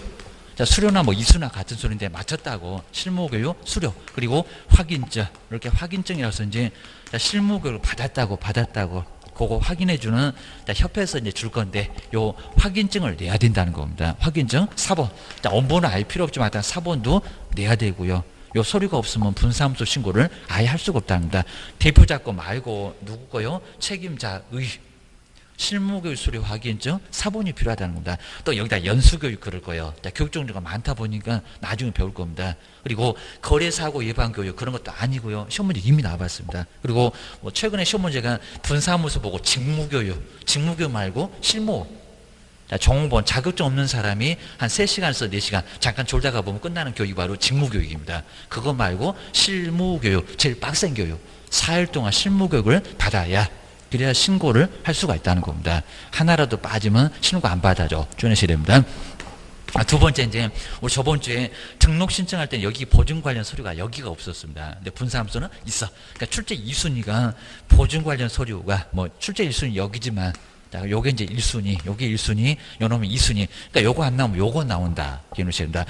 자, 수료나 뭐 이수나 같은 소리인데 맞췄다고. 실무교육, 수료. 그리고 확인증. 이렇게 확인증이라고 해서 이제 실무교육을 받았다고. 그거 확인해주는 협회에서 이제 줄 건데 요 확인증을 내야 된다는 겁니다. 확인증 사본. 자, 원본은 알 필요 없지만 일단 사본도 내야 되고요. 요 서류가 없으면 분사무소 신고를 아예 할 수가 없다는 겁니다. 대표자 거 말고 누구 거요? 책임자의 실무교육 수료 확인증 사본이 필요하다는 겁니다. 또 여기다 연수교육 그럴 거예요. 교육 종류가 많다 보니까 나중에 배울 겁니다. 그리고 거래사고 예방교육 그런 것도 아니고요. 시험 문제 이미 나와봤습니다. 그리고 뭐 최근에 시험 문제가 분사무소 보고 직무교육 말고 실무. 자, 정보원 자격증 없는 사람이 한 3시간에서 4시간 잠깐 졸다가 보면 끝나는 교육이 바로 직무교육입니다. 그거 말고 실무교육, 제일 빡센 교육. 4일 동안 실무교육을 받아야 그래야 신고를 할 수가 있다는 겁니다. 하나라도 빠지면 신고 안 받아줘. 주의하셔야 됩니다. 두 번째, 이제, 우리 저번 주에 등록 신청할 때 여기 보증 관련 서류가 여기가 없었습니다. 근데 분사무소는 있어. 그러니까 출제 2순위가 보증 관련 서류가 뭐 출제 1순위 여기지만, 자, 요게 이제 1순위, 요게 1순위, 요 놈이 2순위. 그러니까 요거 안 나오면 요거 나온다. 기억하셔야 됩니다.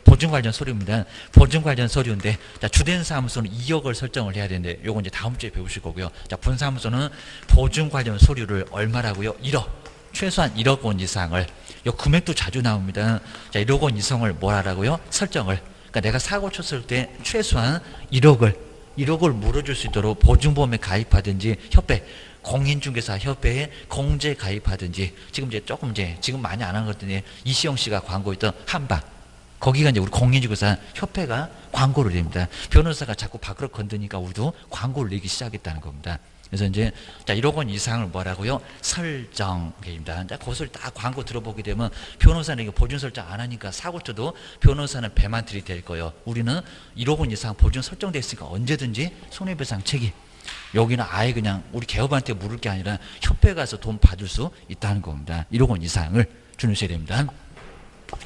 보증 관련 서류입니다. 보증 관련 서류인데, 자, 주된 사무소는 2억을 설정을 해야 되는데, 요거 이제 다음 주에 배우실 거고요. 자, 분사무소는 보증 관련 서류를 얼마라고요? 1억. 최소한 1억 원 이상을. 요 금액도 자주 나옵니다. 자, 1억 원 이상을 뭘 하라고요? 설정을. 그러니까 내가 사고 쳤을 때 최소한 1억을 1억을 물어줄 수 있도록 보증보험에 가입하든지 협회, 공인중개사 협회에 공제 가입하든지 지금 이제 조금 이제 지금 많이 안 한 것 같은데 이시영 씨가 광고했던 한방 거기가 이제 우리 공인중개사 협회가 광고를 냅니다. 변호사가 자꾸 밖으로 건드니까 우리도 광고를 내기 시작했다는 겁니다. 그래서 이제 자 1억 원 이상을 뭐라고요? 설정입니다. 자 그것을 딱 광고 들어보게 되면 변호사는 이거 보증 설정 안 하니까 사고 쳐도 변호사는 배만 들이댈 거예요. 우리는 1억 원 이상 보증 설정돼 있으니까 언제든지 손해배상 책임. 여기는 아예 그냥 우리 개업한테 물을 게 아니라 협회 가서 돈 받을 수 있다는 겁니다. 1억 원 이상을 주셔야 됩니다.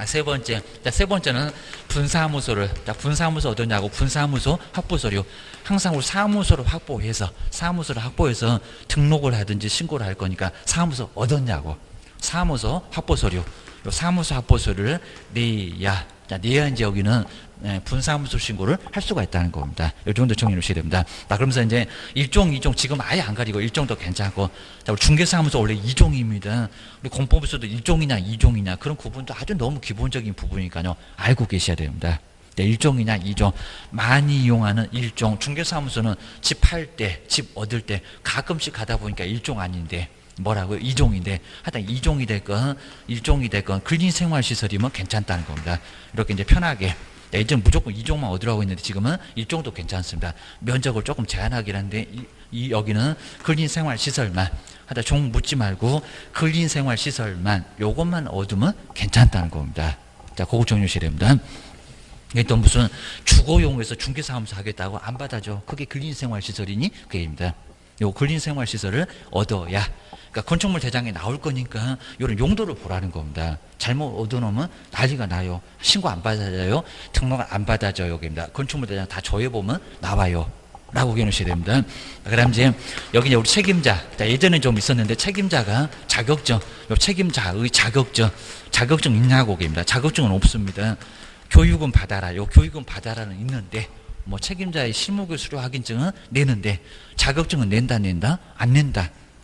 세 번째, 세 번째는 분사무소를, 분사무소 어떠냐고, 분사무소 확보서류. 항상 우리 사무소를 확보해서 등록을 하든지 신고를 할 거니까 사무소 얻었냐고. 사무소 확보서류. 요 사무소 확보서류를 내야, 내야 이제 여기는 분사무소 신고를 할 수가 있다는 겁니다. 이 정도 정리해 주셔야 됩니다. 그러면서 이제 1종, 2종 지금 아예 안 가리고 1종도 괜찮고, 우리 중개사무소 원래 2종입니다. 우리 공법에서도 1종이냐 2종이냐 그런 구분도 아주 너무 기본적인 부분이니까요. 알고 계셔야 됩니다. 1종이냐 2종 많이 이용하는 1종 중개사무소는 집 팔 때, 집 얻을 때 가끔씩 가다 보니까 1종 아닌데 뭐라고요? 2종인데 하여튼 2종이 됐건 1종이 됐건 근린생활시설이면 괜찮다는 겁니다. 이렇게 이제 편하게 예전 무조건 2종만 얻으라고 했는데 지금은 1종도 괜찮습니다. 면적을 조금 제한하긴 한데 여기는 근린생활시설만 하다 종 묻지 말고 근린생활시설만 요것만 얻으면 괜찮다는 겁니다. 자, 그거 정리하셔야 됩니다. 이게 또 무슨 주거용에서 중개사무소 하겠다고 안 받아줘. 그게 근린생활시설이니? 그게입니다. 요 근린생활시설을 얻어야 그러니까 건축물 대장에 나올 거니까 이런 용도를 보라는 겁니다. 잘못 얻어놓으면 난리가 나요. 신고 안 받아줘요. 등록 안 받아줘요. 여기입니다. 건축물 대장 다 조회보면 나와요. 라고 기억하셔야 됩니다. 그 다음 이제 여기 이제 우리 책임자. 예전에 좀 있었는데 책임자가 자격증, 요 책임자의 자격증 있냐고 기입니다. 자격증은 없습니다. 교육은 받아라. 요 교육은 받아라는 있는데 뭐 책임자의 실무교 수료 확인증은 내는데 자격증은 낸다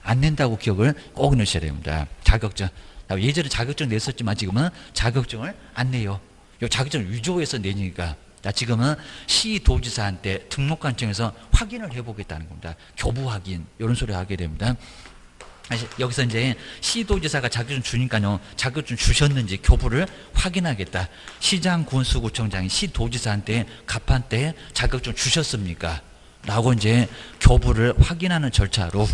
안 낸다고 기억을 꼭 넣으셔야 됩니다. 자격증. 예전에 자격증 냈었지만 지금은 자격증을 안 내요. 요 자격증을 위조해서 내니까 지금은 시도지사한테 등록관청에서 확인을 해보겠다는 겁니다. 교부 확인 이런 소리 하게 됩니다. 여기서 이제 시도지사가 자격증 주니까요. 자격증 주셨는지 교부를 확인하겠다. 시장, 군수구청장이 시도지사한테 갑판 때 자격증 주셨습니까? 라고 이제 교부를 확인하는 절차로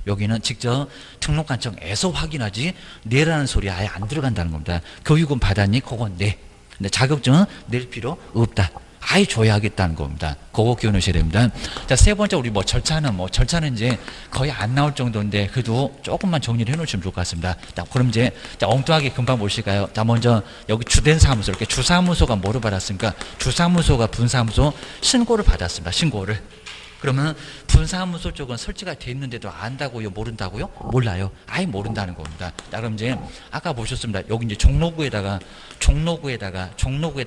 여기는 직접 등록관청에서 확인하지 내라는 소리 아예 안 들어간다는 겁니다. 교육은 받았니? 그건 내. 근데 자격증은 낼 필요 없다. 아예 줘야 하겠다는 겁니다. 그거 기억하셔야 됩니다. 자, 세 번째, 우리 절차는 이제 거의 안 나올 정도인데, 그래도 조금만 정리를 해 놓으시면 좋을 것 같습니다. 자, 그럼 이제, 엉뚱하게 금방 보실까요? 자, 먼저, 여기 주된 사무소, 이렇게 주사무소가 뭐를 받았습니까? 주사무소가 분사무소 신고를 받았습니다. 신고를. 그러면 분사무소 쪽은 설치가 돼 있는데도 안다고요? 모른다고요? 몰라요. 아예 모른다는 겁니다. 자, 그럼 이제 아까 보셨습니다. 여기 이제 종로구에다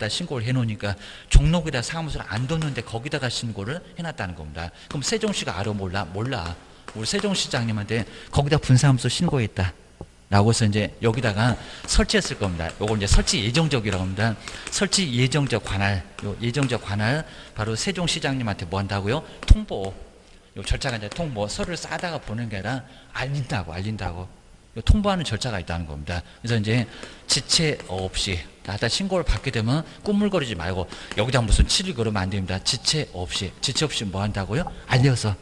신고를 해놓으니까 종로구에다 사무소를 안 뒀는데 거기다가 신고를 해놨다는 겁니다. 그럼 세종시가 알아? 몰라. 우리 세종시장님한테 거기다 분사무소 신고했다. 라고 해서 이제 여기다가 설치했을 겁니다. 요걸 이제 설치 예정적이라고 합니다. 설치 예정적 관할, 요 예정적 관할 바로 세종시장님한테 뭐 한다고요? 통보. 요 절차가 이제 통보, 서류를 싸다가 보는 게 아니라 알린다고. 요 통보하는 절차가 있다는 겁니다. 그래서 이제 지체 없이, 하다 신고를 받게 되면 꾸물거리지 말고 여기다 무슨 치를 걸으면 안 됩니다. 지체 없이 뭐 한다고요? 알려서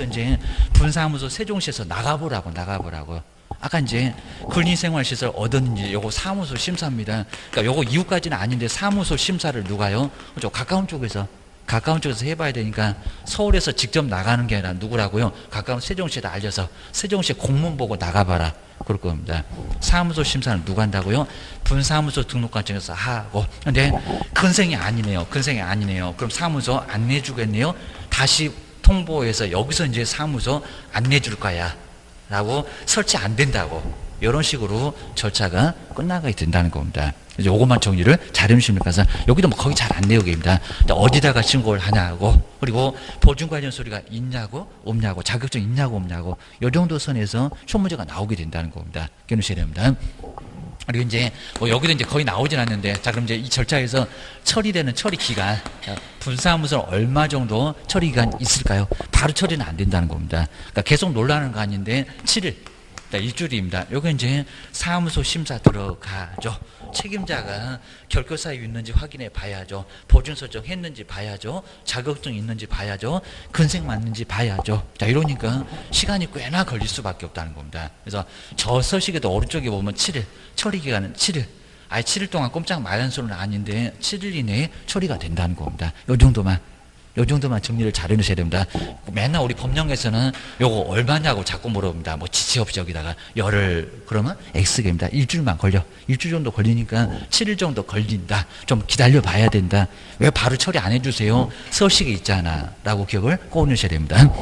이제 분사무소 세종시에서 나가보라고. 아까 이제 근린생활시설 얻었는지 요거 사무소 심사입니다. 그러니까 요거 이후까지는 아닌데 사무소 심사를 누가요? 저 가까운 쪽에서 해봐야 되니까 서울에서 직접 나가는 게 아니라 누구라고요? 가까운 세종시에다 알려서 세종시 공문 보고 나가봐라. 그럴 겁니다. 사무소 심사는 누가 한다고요? 분사무소 등록관청에서 하고. 근데 근생이 아니네요. 그럼 사무소 안 내주겠네요. 다시 통보해서 여기서 이제 사무소 안 내줄 거야. 라고 설치 안 된다고 이런 식으로 절차가 끝나게 된다는 겁니다. 이제 요것만 정리를 잘 해주시면 가서 여기도 뭐 거의 잘 안 내용입니다. 어디다가 신고를 하냐고 그리고 보증 관련 소리가 있냐고 없냐고 자격증 있냐고 없냐고 이 정도 선에서 시험 문제가 나오게 된다는 겁니다. 기억하셔야 됩니다. 그리고 이제 뭐 여기도 이제 거의 나오진 않는데, 자 그럼 이제 이 절차에서 처리되는 처리 기간, 분사무소는 얼마 정도 처리 기간 있을까요? 바로 처리는 안 된다는 겁니다. 그러니까 계속 놀라는 거 아닌데 7일, 일주일입니다. 여기 이제 사무소 심사 들어가죠. 책임자가 결격 사유 있는지 확인해 봐야죠. 보증 설정했는지 봐야죠. 자격증 있는지 봐야죠. 근생 맞는지 봐야죠. 자 이러니까 시간이 꽤나 걸릴 수밖에 없다는 겁니다. 그래서 저 서식에도 오른쪽에 보면 7일, 처리 기간은 7일. 아예 7일 동안 꼼짝 말하는 소리는 아닌데 7일 이내에 처리가 된다는 겁니다. 요 정도만 정리를 잘 해놓으셔야 됩니다. 맨날 우리 법령에서는 요거 얼마냐고 자꾸 물어봅니다. 뭐 지체 없이 여기다가 열흘 그러면 X개입니다. 일주일만 걸려. 일주일 정도 걸리니까 7일 정도 걸린다. 좀 기다려 봐야 된다. 왜 바로 처리 안 해주세요? 서식에 있잖아. 라고 기억을 꼭 넣으셔야 됩니다.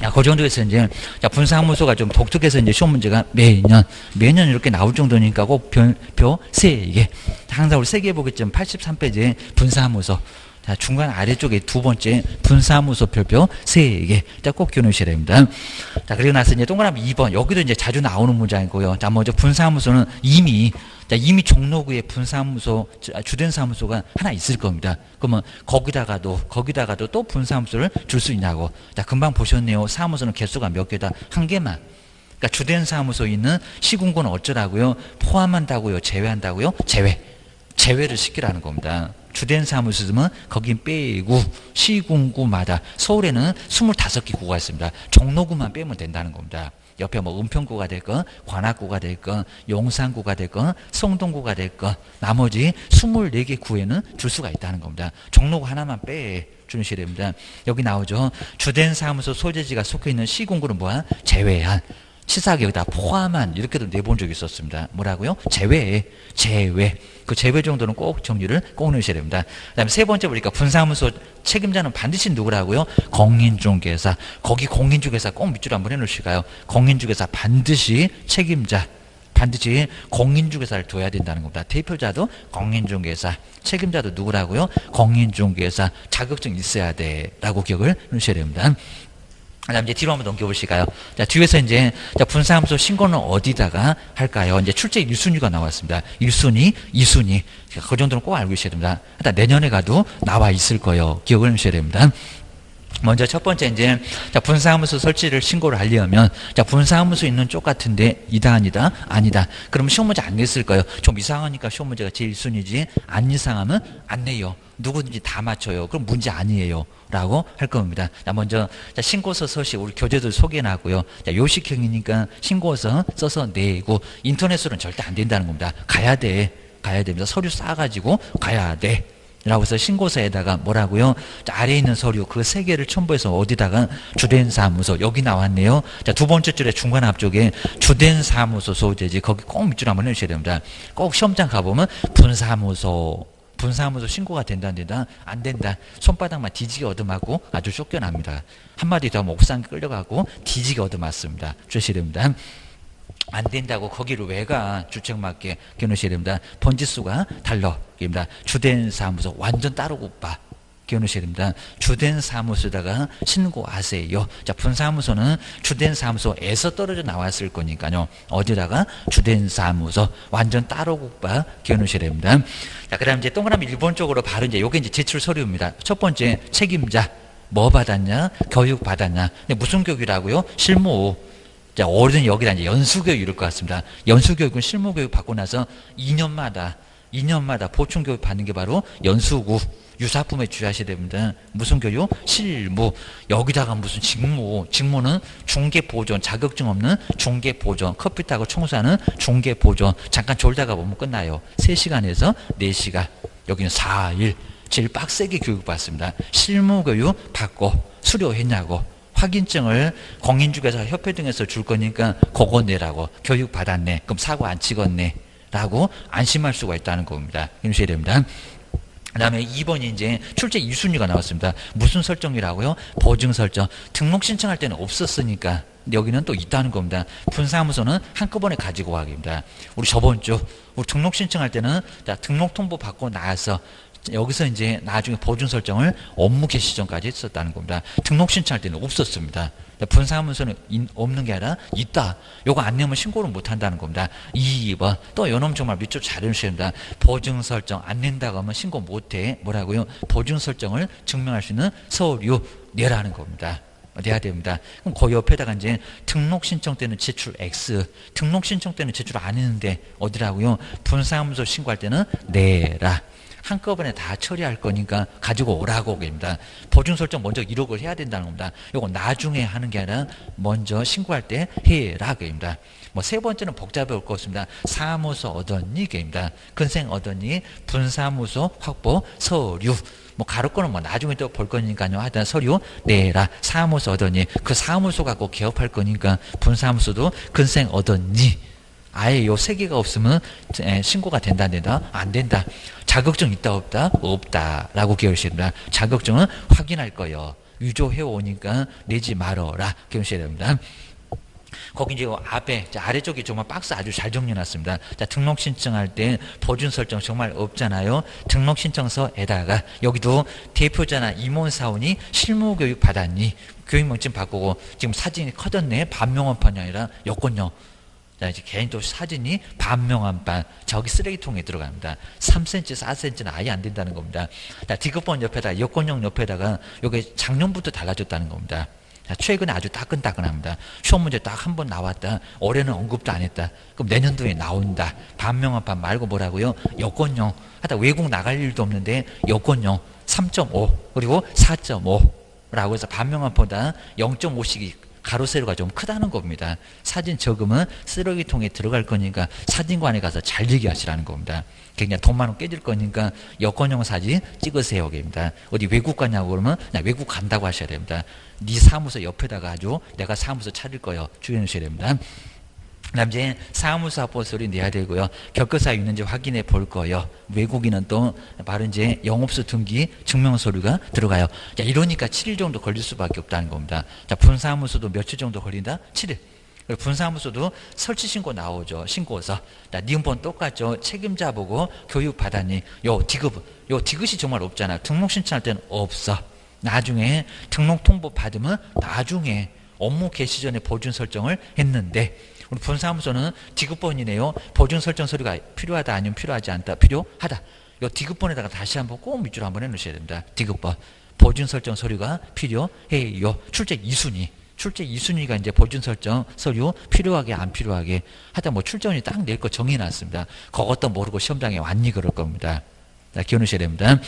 야, 그 정도에서 이제, 자, 분사무소가 좀 독특해서 이제 시험 문제가 매년 이렇게 나올 정도니까 꼭 표 3개. 항상 우리 3개 보겠지만 83페이지에 분사무소. 자, 중간 아래쪽에 두 번째 분사무소 별표 3개. 자, 꼭 기억하셔야 됩니다. 자, 그리고 나서 이제 동그라미 2번. 여기도 이제 자주 나오는 문장이고요. 자, 먼저 분사무소는 이미 종로구에 분사무소, 주된 사무소가 하나 있을 겁니다. 그러면 거기다가도 또 분사무소를 줄 수 있냐고. 자, 금방 보셨네요. 사무소는 개수가 몇 개다? 한 개만. 그러니까 주된 사무소에 있는 시군구는 어쩌라고요? 포함한다고요? 제외한다고요? 제외를 시키라는 겁니다. 주된 사무소는 거긴 빼고 시군구마다 서울에는 25개 구가 있습니다. 종로구만 빼면 된다는 겁니다. 옆에 뭐 은평구가 됐건 관악구가 됐건 용산구가 됐건 성동구가 됐건 나머지 24개 구에는 줄 수가 있다는 겁니다. 종로구 하나만 주셔야 됩니다. 여기 나오죠. 주된 사무소 소재지가 속해 있는 시군구는 뭐야? 제외한. 치사하게 여기다 포함한 이렇게도 내본 적이 있었습니다. 뭐라고요? 제외. 그 제외 정도는 꼭 정리를 꼭 넣으셔야 됩니다. 그 다음에 세 번째 보니까 분사무소 책임자는 반드시 누구라고요? 공인중개사. 거기 공인중개사 꼭 밑줄 한번 해놓으실까요? 공인중개사 반드시 책임자. 반드시 공인중개사를 둬야 된다는 겁니다. 대표자도 공인중개사, 책임자도 누구라고요? 공인중개사. 자격증 있어야 돼. 라고 기억을 넣으셔야 됩니다. 그 다음 이제 뒤로 한번 넘겨보실까요? 자, 뒤에서 이제, 자, 분사무소 신고는 어디다가 할까요? 이제 출제 1순위가 나왔습니다. 1순위, 2순위. 그 정도는 꼭 알고 계셔야 됩니다. 일단 내년에 가도 나와 있을 거예요. 기억을 하셔야 됩니다. 먼저 첫 번째 이제, 자, 분사무소 설치를 신고를 하려면, 자, 분사무소 있는 쪽 같은데, 아니다. 그러면 시험 문제 안 냈을 거예요. 좀 이상하니까 시험 문제가 제일 순위지, 안 이상하면 안 내요. 누구든지 다 맞춰요. 그럼 문제 아니에요. 라고 할 겁니다. 자, 먼저, 자, 신고서 서식, 우리 교재들 소개해놨고요. 자, 요식형이니까 신고서 써서 내고, 인터넷으로는 절대 안 된다는 겁니다. 가야 됩니다. 서류 싸가지고 가야 돼. 라고 해서 신고서에다가 뭐라고요? 자, 아래에 있는 서류 그 3개를 첨부해서 어디다가 주된 사무소 여기 나왔네요. 자, 두 번째 줄에 중간 앞쪽에 주된 사무소 소재지 거기 꼭 밑줄 한번 해주셔야 됩니다. 꼭 시험장 가보면 분사무소 신고가 된다 안 된다? 안 된다. 손바닥만 뒤지게 얻어맞고 아주 쫓겨납니다. 한마디 더 하면 옥상 끌려가고 뒤지게 얻어맞습니다. 주셔야 됩니다. 안 된다고 거기를 왜 가? 주책맞게 기억하셔야 됩니다. 번지수가 달러입니다. 주된 사무소 완전 따로 굽바 기억하셔야 됩니다. 주된 사무소에다가 신고하세요. 자, 분사무소는 주된 사무소에서 떨어져 나왔을 거니까요. 어디다가 주된 사무소 완전 따로 굽바 기억하셔야 됩니다. 자, 그다음 이제 동그라미 1번 쪽으로 바로 이제 요게 이제 제출 서류입니다. 첫 번째 책임자 뭐 받았냐? 교육 받았냐? 근데 무슨 교육이라고요? 실무. 자, 어른 여기다 이제 연수교육 이럴 것 같습니다. 연수교육은 실무교육 받고 나서 2년마다 보충교육 받는 게 바로 연수구. 유사품에 주의하셔야 됩니다. 무슨 교육? 실무. 여기다가 무슨 직무는 중개보존, 자격증 없는 중개보존, 컴퓨터하고 청소하는 중개보존. 잠깐 졸다가 보면 끝나요. 3시간에서 4시간. 여기는 4일. 제일 빡세게 교육받습니다. 실무교육 받고 수료했냐고. 확인증을 공인중개사 협회 등에서 줄 거니까 그거 내라고. 교육 받았네. 그럼 사고 안 찍었네. 라고 안심할 수가 있다는 겁니다. 기억하셔야 됩니다. 그 다음에 2번이 이제 출제 2순위가 나왔습니다. 무슨 설정이라고요? 보증 설정. 등록 신청할 때는 없었으니까 여기는 또 있다는 겁니다. 분사무소는 한꺼번에 가지고 가기입니다. 우리 저번 주 우리 등록 신청할 때는 자, 등록 통보 받고 나서 여기서 이제 나중에 보증 설정을 업무 개시 전까지 했었다는 겁니다. 등록 신청할 때는 없었습니다. 분사무소는 없는 게 아니라 있다. 요거 안 내면 신고를 못 한다는 겁니다. 2번. 또 요놈 정말 밑줄 잘 해주셔야 됩니다. 보증 설정 안 낸다고 하면 신고 못 해. 뭐라고요? 보증 설정을 증명할 수 있는 서류 내라는 겁니다. 내야 됩니다. 그럼 그 옆에다가 이제 등록 신청 때는 제출 X, 등록 신청 때는 제출 안 했는데 어디라고요? 분사무소 신고할 때는 내라. 한꺼번에 다 처리할 거니까 가지고 오라고 됩니다. 보증 설정 먼저 이력을 해야 된다는 겁니다. 요거 나중에 하는 게 아니라 먼저 신고할 때 해라 됩니다. 뭐 세 번째는 복잡해 올 것 같습니다. 사무소 얻었니 됩니다. 근생 얻었니? 분사무소 확보 서류. 뭐 가로 거는 뭐 나중에 또 볼 거니까요. 하여튼 서류 내라. 사무소 얻었니? 그 사무소 갖고 개업할 거니까 분사무소도 근생 얻었니? 아예 요 세 개가 없으면 신고가 된다 안 된다? 안 된다. 자격증 있다 없다? 없다라고 기억하셔야 됩니다. 자격증은 확인할 거예요. 위조해 오니까 내지 말어라 기억하셔야 됩니다. 거기 이제 앞에 아래쪽에 정말 박스 아주 잘 정리해놨습니다. 자, 등록 신청할 때 보증 설정 정말 없잖아요. 등록 신청서에다가 여기도 대표자나 임원사원이 실무교육 받았니? 교육명칭 바꾸고 지금 사진이 커졌네. 반명원판이 아니라 여권요. 자, 이제 개인 또 사진이 반명한판 저기 쓰레기통에 들어갑니다. 3cm, 4cm는 아예 안 된다는 겁니다. 자, 디귿번 옆에다가 여권용 옆에다가 요게 작년부터 달라졌다는 겁니다. 자, 최근에 아주 따끈따끈합니다. 시험 문제 딱 한 번 나왔다. 올해는 언급도 안 했다. 그럼 내년도에 나온다. 반명한판 말고 뭐라고요? 여권용. 하다 외국 나갈 일도 없는데 여권용 3.5 그리고 4.5라고 해서 반명한보다 0.5씩이 가로 세로가 좀 크다는 겁니다. 사진 적으면 쓰레기통에 들어갈 거니까 사진관에 가서 잘 얘기하시라는 겁니다. 그냥 돈 많으면 깨질 거니까 여권용 사진 찍으세요. 입니다. 어디 외국 가냐고 그러면 그냥 외국 간다고 하셔야 됩니다. 네 사무소 옆에다가 아주 내가 사무소 차릴 거예요. 주의해 주셔야 됩니다. 그다음 이제 사무소 합보서를 내야 되고요. 겪어사 있는지 확인해 볼 거예요. 외국인은 또 바로 이제 영업소 등기 증명서류가 들어가요. 자, 이러니까 7일 정도 걸릴 수밖에 없다는 겁니다. 자, 분사무소도 며칠 정도 걸린다? 7일. 그리고 분사무소도 설치 신고 나오죠. 신고서. 자, 니은번 똑같죠. 책임자 보고 교육 받았니? 요 디귿이 정말 없잖아. 등록 신청할 때는 없어. 나중에 등록 통보 받으면 나중에 업무 개시 전에 보증 설정을 했는데 우리 분사무소는 디귿번이네요. 보증 설정 서류가 필요하다 아니면 필요하지 않다. 필요하다. 요 디귿번에다가 다시 한번 꼭 밑줄 한번 해놓으셔야 됩니다. 디귿번. 보증 설정 서류가 필요해요. 출제 2순위. 출제 2순위가 이제 보증 설정 서류 필요하게 안 필요하게 하다 뭐 출제원이 딱 낼 거 정해놨습니다. 그것도 모르고 시험장에 왔니 그럴 겁니다. 자, 기억하셔야 됩니다.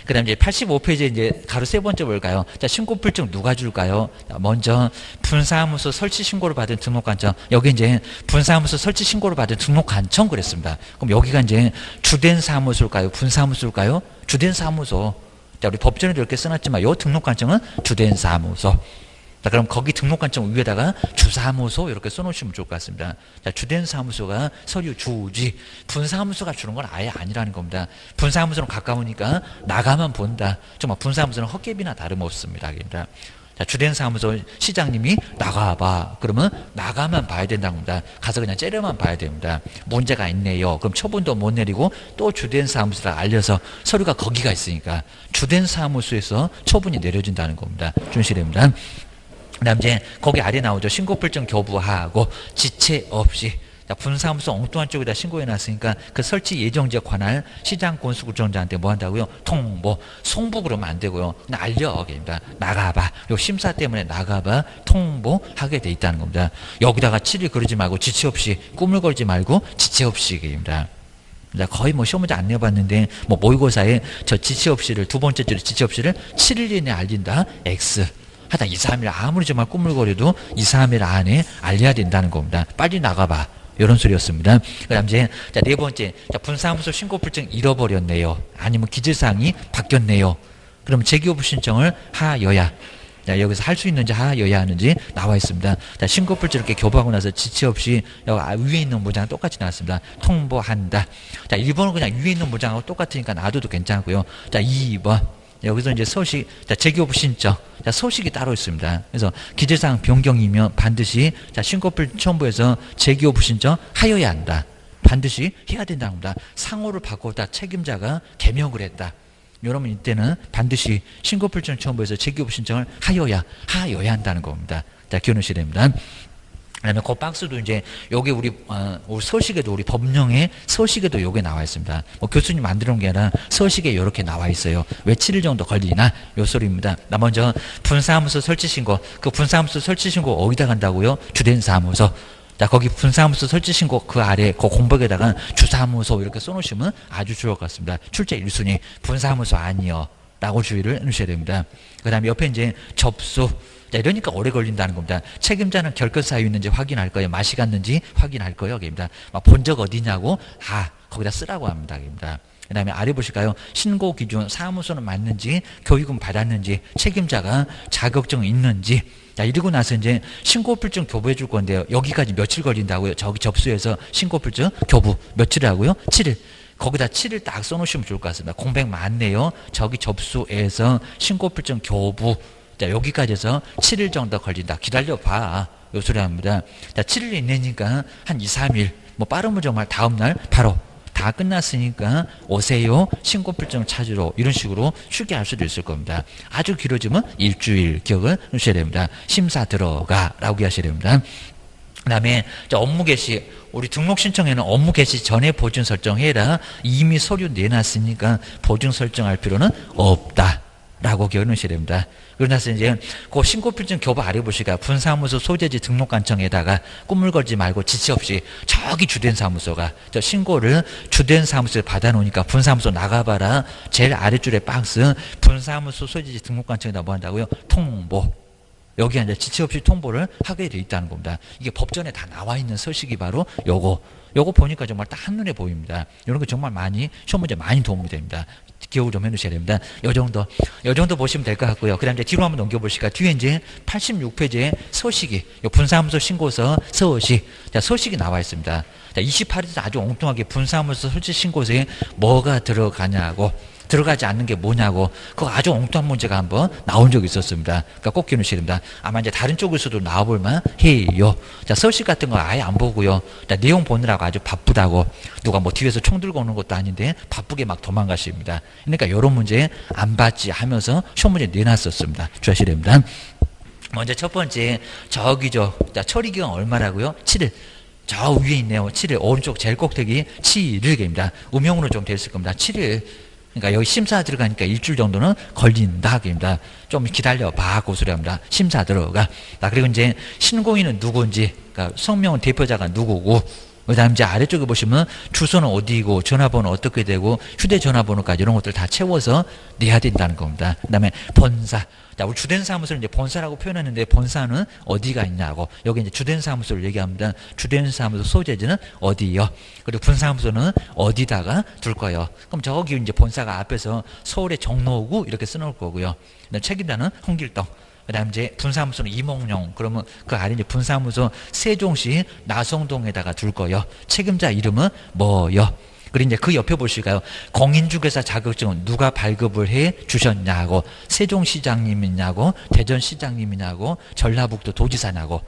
그 다음 이제 85페이지에 이제 가로 세 번째 뭘까요? 자, 신고필증 누가 줄까요? 자, 먼저 분사무소 설치 신고를 받은 등록관청. 여기 이제 분사무소 설치 신고를 받은 등록관청 그랬습니다. 그럼 여기가 이제 주된 사무소일까요? 분사무소일까요? 주된 사무소. 자, 우리 법전에도 이렇게 써놨지만 요 등록관청은 주된 사무소. 자, 그럼 거기 등록관청 위에다가 주사무소 이렇게 써놓으시면 좋을 것 같습니다. 자, 주된 사무소가 서류 주지, 분사무소가 주는 건 아예 아니라는 겁니다. 분사무소는 가까우니까 나가만 본다. 정말 분사무소는 헛개비나 다름없습니다. 자, 주된 사무소 시장님이 나가봐. 그러면 나가만 봐야 된다는 겁니다. 가서 그냥 째려만 봐야 됩니다. 문제가 있네요. 그럼 처분도 못 내리고 또 주된 사무소를 알려서 서류가 거기가 있으니까 주된 사무소에서 처분이 내려진다는 겁니다. 준시해야 됩니다. 그 다음 이제 거기 아래 나오죠. 신고필증 교부하고 지체 없이. 자, 분사무소 엉뚱한 쪽에다 신고해놨으니까 그 설치 예정지에 관할 시장 군수구청장한테 뭐 한다고요? 통보. 송부 그러면 안 되고요. 그냥 알려. 입니다. 나가봐. 요 심사 때문에 나가봐. 통보하게 돼 있다는 겁니다. 여기다가 7일 그러지 말고 지체 없이 꿈을 걸지 말고 지체 없이 입니다. 거의 뭐 시험 문제 안 내봤는데 뭐 모의고사에 저 지체 없이를 두 번째 줄에 지체 없이를 7일 이내에 알린다. X. 하다 2, 3일 아무리 정말 꾸물거려도 2, 3일 안에 알려야 된다는 겁니다. 빨리 나가봐. 이런 소리였습니다. 그 다음 이제 네 번째. 자, 분사무소 신고필증 잃어버렸네요. 아니면 기재사항이 바뀌었네요. 그럼 재기호부 신청을 하여야. 자, 여기서 할 수 있는지 하여야 하는지 나와 있습니다. 자, 신고필증 이렇게 교부하고 나서 지체 없이 여기 위에 있는 문장 똑같이 나왔습니다. 통보한다. 자, 1번은 그냥 위에 있는 문장하고 똑같으니까 놔둬도 괜찮고요. 자, 2번. 여기서 이제 소식, 자, 재기호부 신청. 자, 소식이 따로 있습니다. 그래서 기재사항 변경이면 반드시, 자, 신고필 첨부해서 재기호부 신청 하여야 한다. 반드시 해야 된다는 겁니다. 상호를 바꾸다 책임자가 개명을 했다. 여러분 이때는 반드시 신고필증 첨부해서 재기호부 신청을 하여야 한다는 겁니다. 자, 기억하셔야 됩니다. 그다음에 그 박스도 이제 요게 우리 서식에도 우리 법령에 서식에도 요게 나와 있습니다. 뭐 교수님 만들어 놓은 게 아니라 서식에 요렇게 나와 있어요. 왜 7일 정도 걸리나 요 소리입니다. 나 먼저 분사무소 설치 신고, 그 분사무소 설치 신고 어디다 간다고요? 주된 사무소. 자, 거기 분사무소 설치 신고 그 아래 그 공백에다가 주사무소 이렇게 써놓으시면 아주 좋을 것 같습니다. 출제 1순위 분사무소 아니요 라고 주의를 해주셔야 됩니다. 그 다음에 옆에 이제 접수. 자, 이러니까 오래 걸린다는 겁니다. 책임자는 결격 사유 있는지 확인할 거예요. 맛이 갔는지 확인할 거예요. 입니다. 본 적 어디냐고, 거기다 쓰라고 합니다. 입니다. 그 다음에 아래 보실까요? 신고 기준, 사무소는 맞는지, 교육은 받았는지, 책임자가 자격증 있는지. 자, 이러고 나서 이제 신고필증 교부해 줄 건데요. 여기까지 며칠 걸린다고요? 저기 접수해서 신고필증 교부 며칠이라고요? 7일. 거기다 7일 딱 써놓으시면 좋을 것 같습니다. 공백 많네요. 저기 접수해서 신고필증 교부. 자, 여기까지 해서 7일 정도 걸린다. 기다려봐. 요 소리 합니다. 자, 7일 이내니까 한 2, 3일. 뭐 빠르면 정말 다음날 바로 다 끝났으니까 오세요. 신고필증 찾으러. 이런 식으로 쉽게 할 수도 있을 겁니다. 아주 길어지면 일주일 기억을 하셔야 됩니다. 심사 들어가. 라고 하셔야 됩니다. 그 다음에 업무 개시. 우리 등록 신청에는 업무 개시 전에 보증 설정해라. 이미 서류 내놨으니까 보증 설정할 필요는 없다. 라고 기억하셔야 됩니다. 그러나서 이제 그 신고필증 교부 아래 보시가 분사무소 소재지 등록관청에다가 꿈을 걸지 말고 지체 없이 저기 주된 사무소가 저 신고를 주된 사무소에 받아놓으니까 분사무소 나가봐라. 제일 아래줄에 박스 분사무소 소재지 등록관청에다 뭐 한다고요? 통보. 여기 이제 지체 없이 통보를 하게 돼 있다는 겁니다. 이게 법전에 다 나와 있는 서식이 바로 요거 보니까 정말 딱 한눈에 보입니다. 이런 거 정말 많이 시험 문제 많이 도움이 됩니다. 기억을 좀 해두셔야 됩니다. 요 정도 보시면 될 것 같고요. 그 다음 이제 뒤로 한번 넘겨보시까 뒤에 이제 86페이지에 서식이, 요 분사무소 신고서 서식. 자, 서식이 나와 있습니다. 자, 28에서 아주 엉뚱하게 분사무소 설치 신고서에 뭐가 들어가냐고, 들어가지 않는 게 뭐냐고, 그거 아주 엉뚱한 문제가 한번 나온 적이 있었습니다. 그러니까 꼭 기억하셔야 됩니다. 아마 이제 다른 쪽에서도 나와볼만 해요. 자, 서식 같은 거 아예 안 보고요. 자, 내용 보느라고 아주 바쁘다고, 누가 뭐 뒤에서 총 들고 오는 것도 아닌데 바쁘게 막 도망가십니다. 그러니까 이런 문제 안 받지 하면서 시험 문제 내놨었습니다. 주의하셔야 됩니다. 먼저 첫 번째, 저기죠. 자, 처리 기간 얼마라고요? 7일. 저 위에 있네요. 7일. 오른쪽 제일 꼭대기 7일입니다. 음용으로 좀 돼 있을 겁니다. 7일. 그러니까 여기 심사 들어가니까 일주일 정도는 걸린다. 입니다. 좀 기다려봐. 그 소리 합니다. 심사 들어가. 그리고 이제 신고인은 누구인지, 그러니까 성명은 대표자가 누구고, 그 다음 이제 아래쪽에 보시면 주소는 어디고, 전화번호 어떻게 되고, 휴대전화번호까지 이런 것들 다 채워서 내야 된다는 겁니다. 그 다음에 본사. 자, 우리 주된 사무소를 이제 본사라고 표현했는데 본사는 어디가 있냐고. 여기 이제 주된 사무소를 얘기합니다. 주된 사무소 소재지는 어디요? 그리고 분사무소는 어디다가 둘 거예요. 그럼 저기 이제 본사가 앞에서 서울의 정로구 이렇게 써놓을 거고요. 책임자는 홍길동. 그 다음 이제 분사무소는 이몽룡. 그러면 그 아래 이제 분사무소 세종시 나성동에다가 둘 거예요. 책임자 이름은 뭐요? 그리고 이제 그 옆에 보실까요? 공인중개사 자격증은 누가 발급을 해 주셨냐고, 세종시장님이냐고, 대전시장님이냐고, 전라북도 도지사냐고,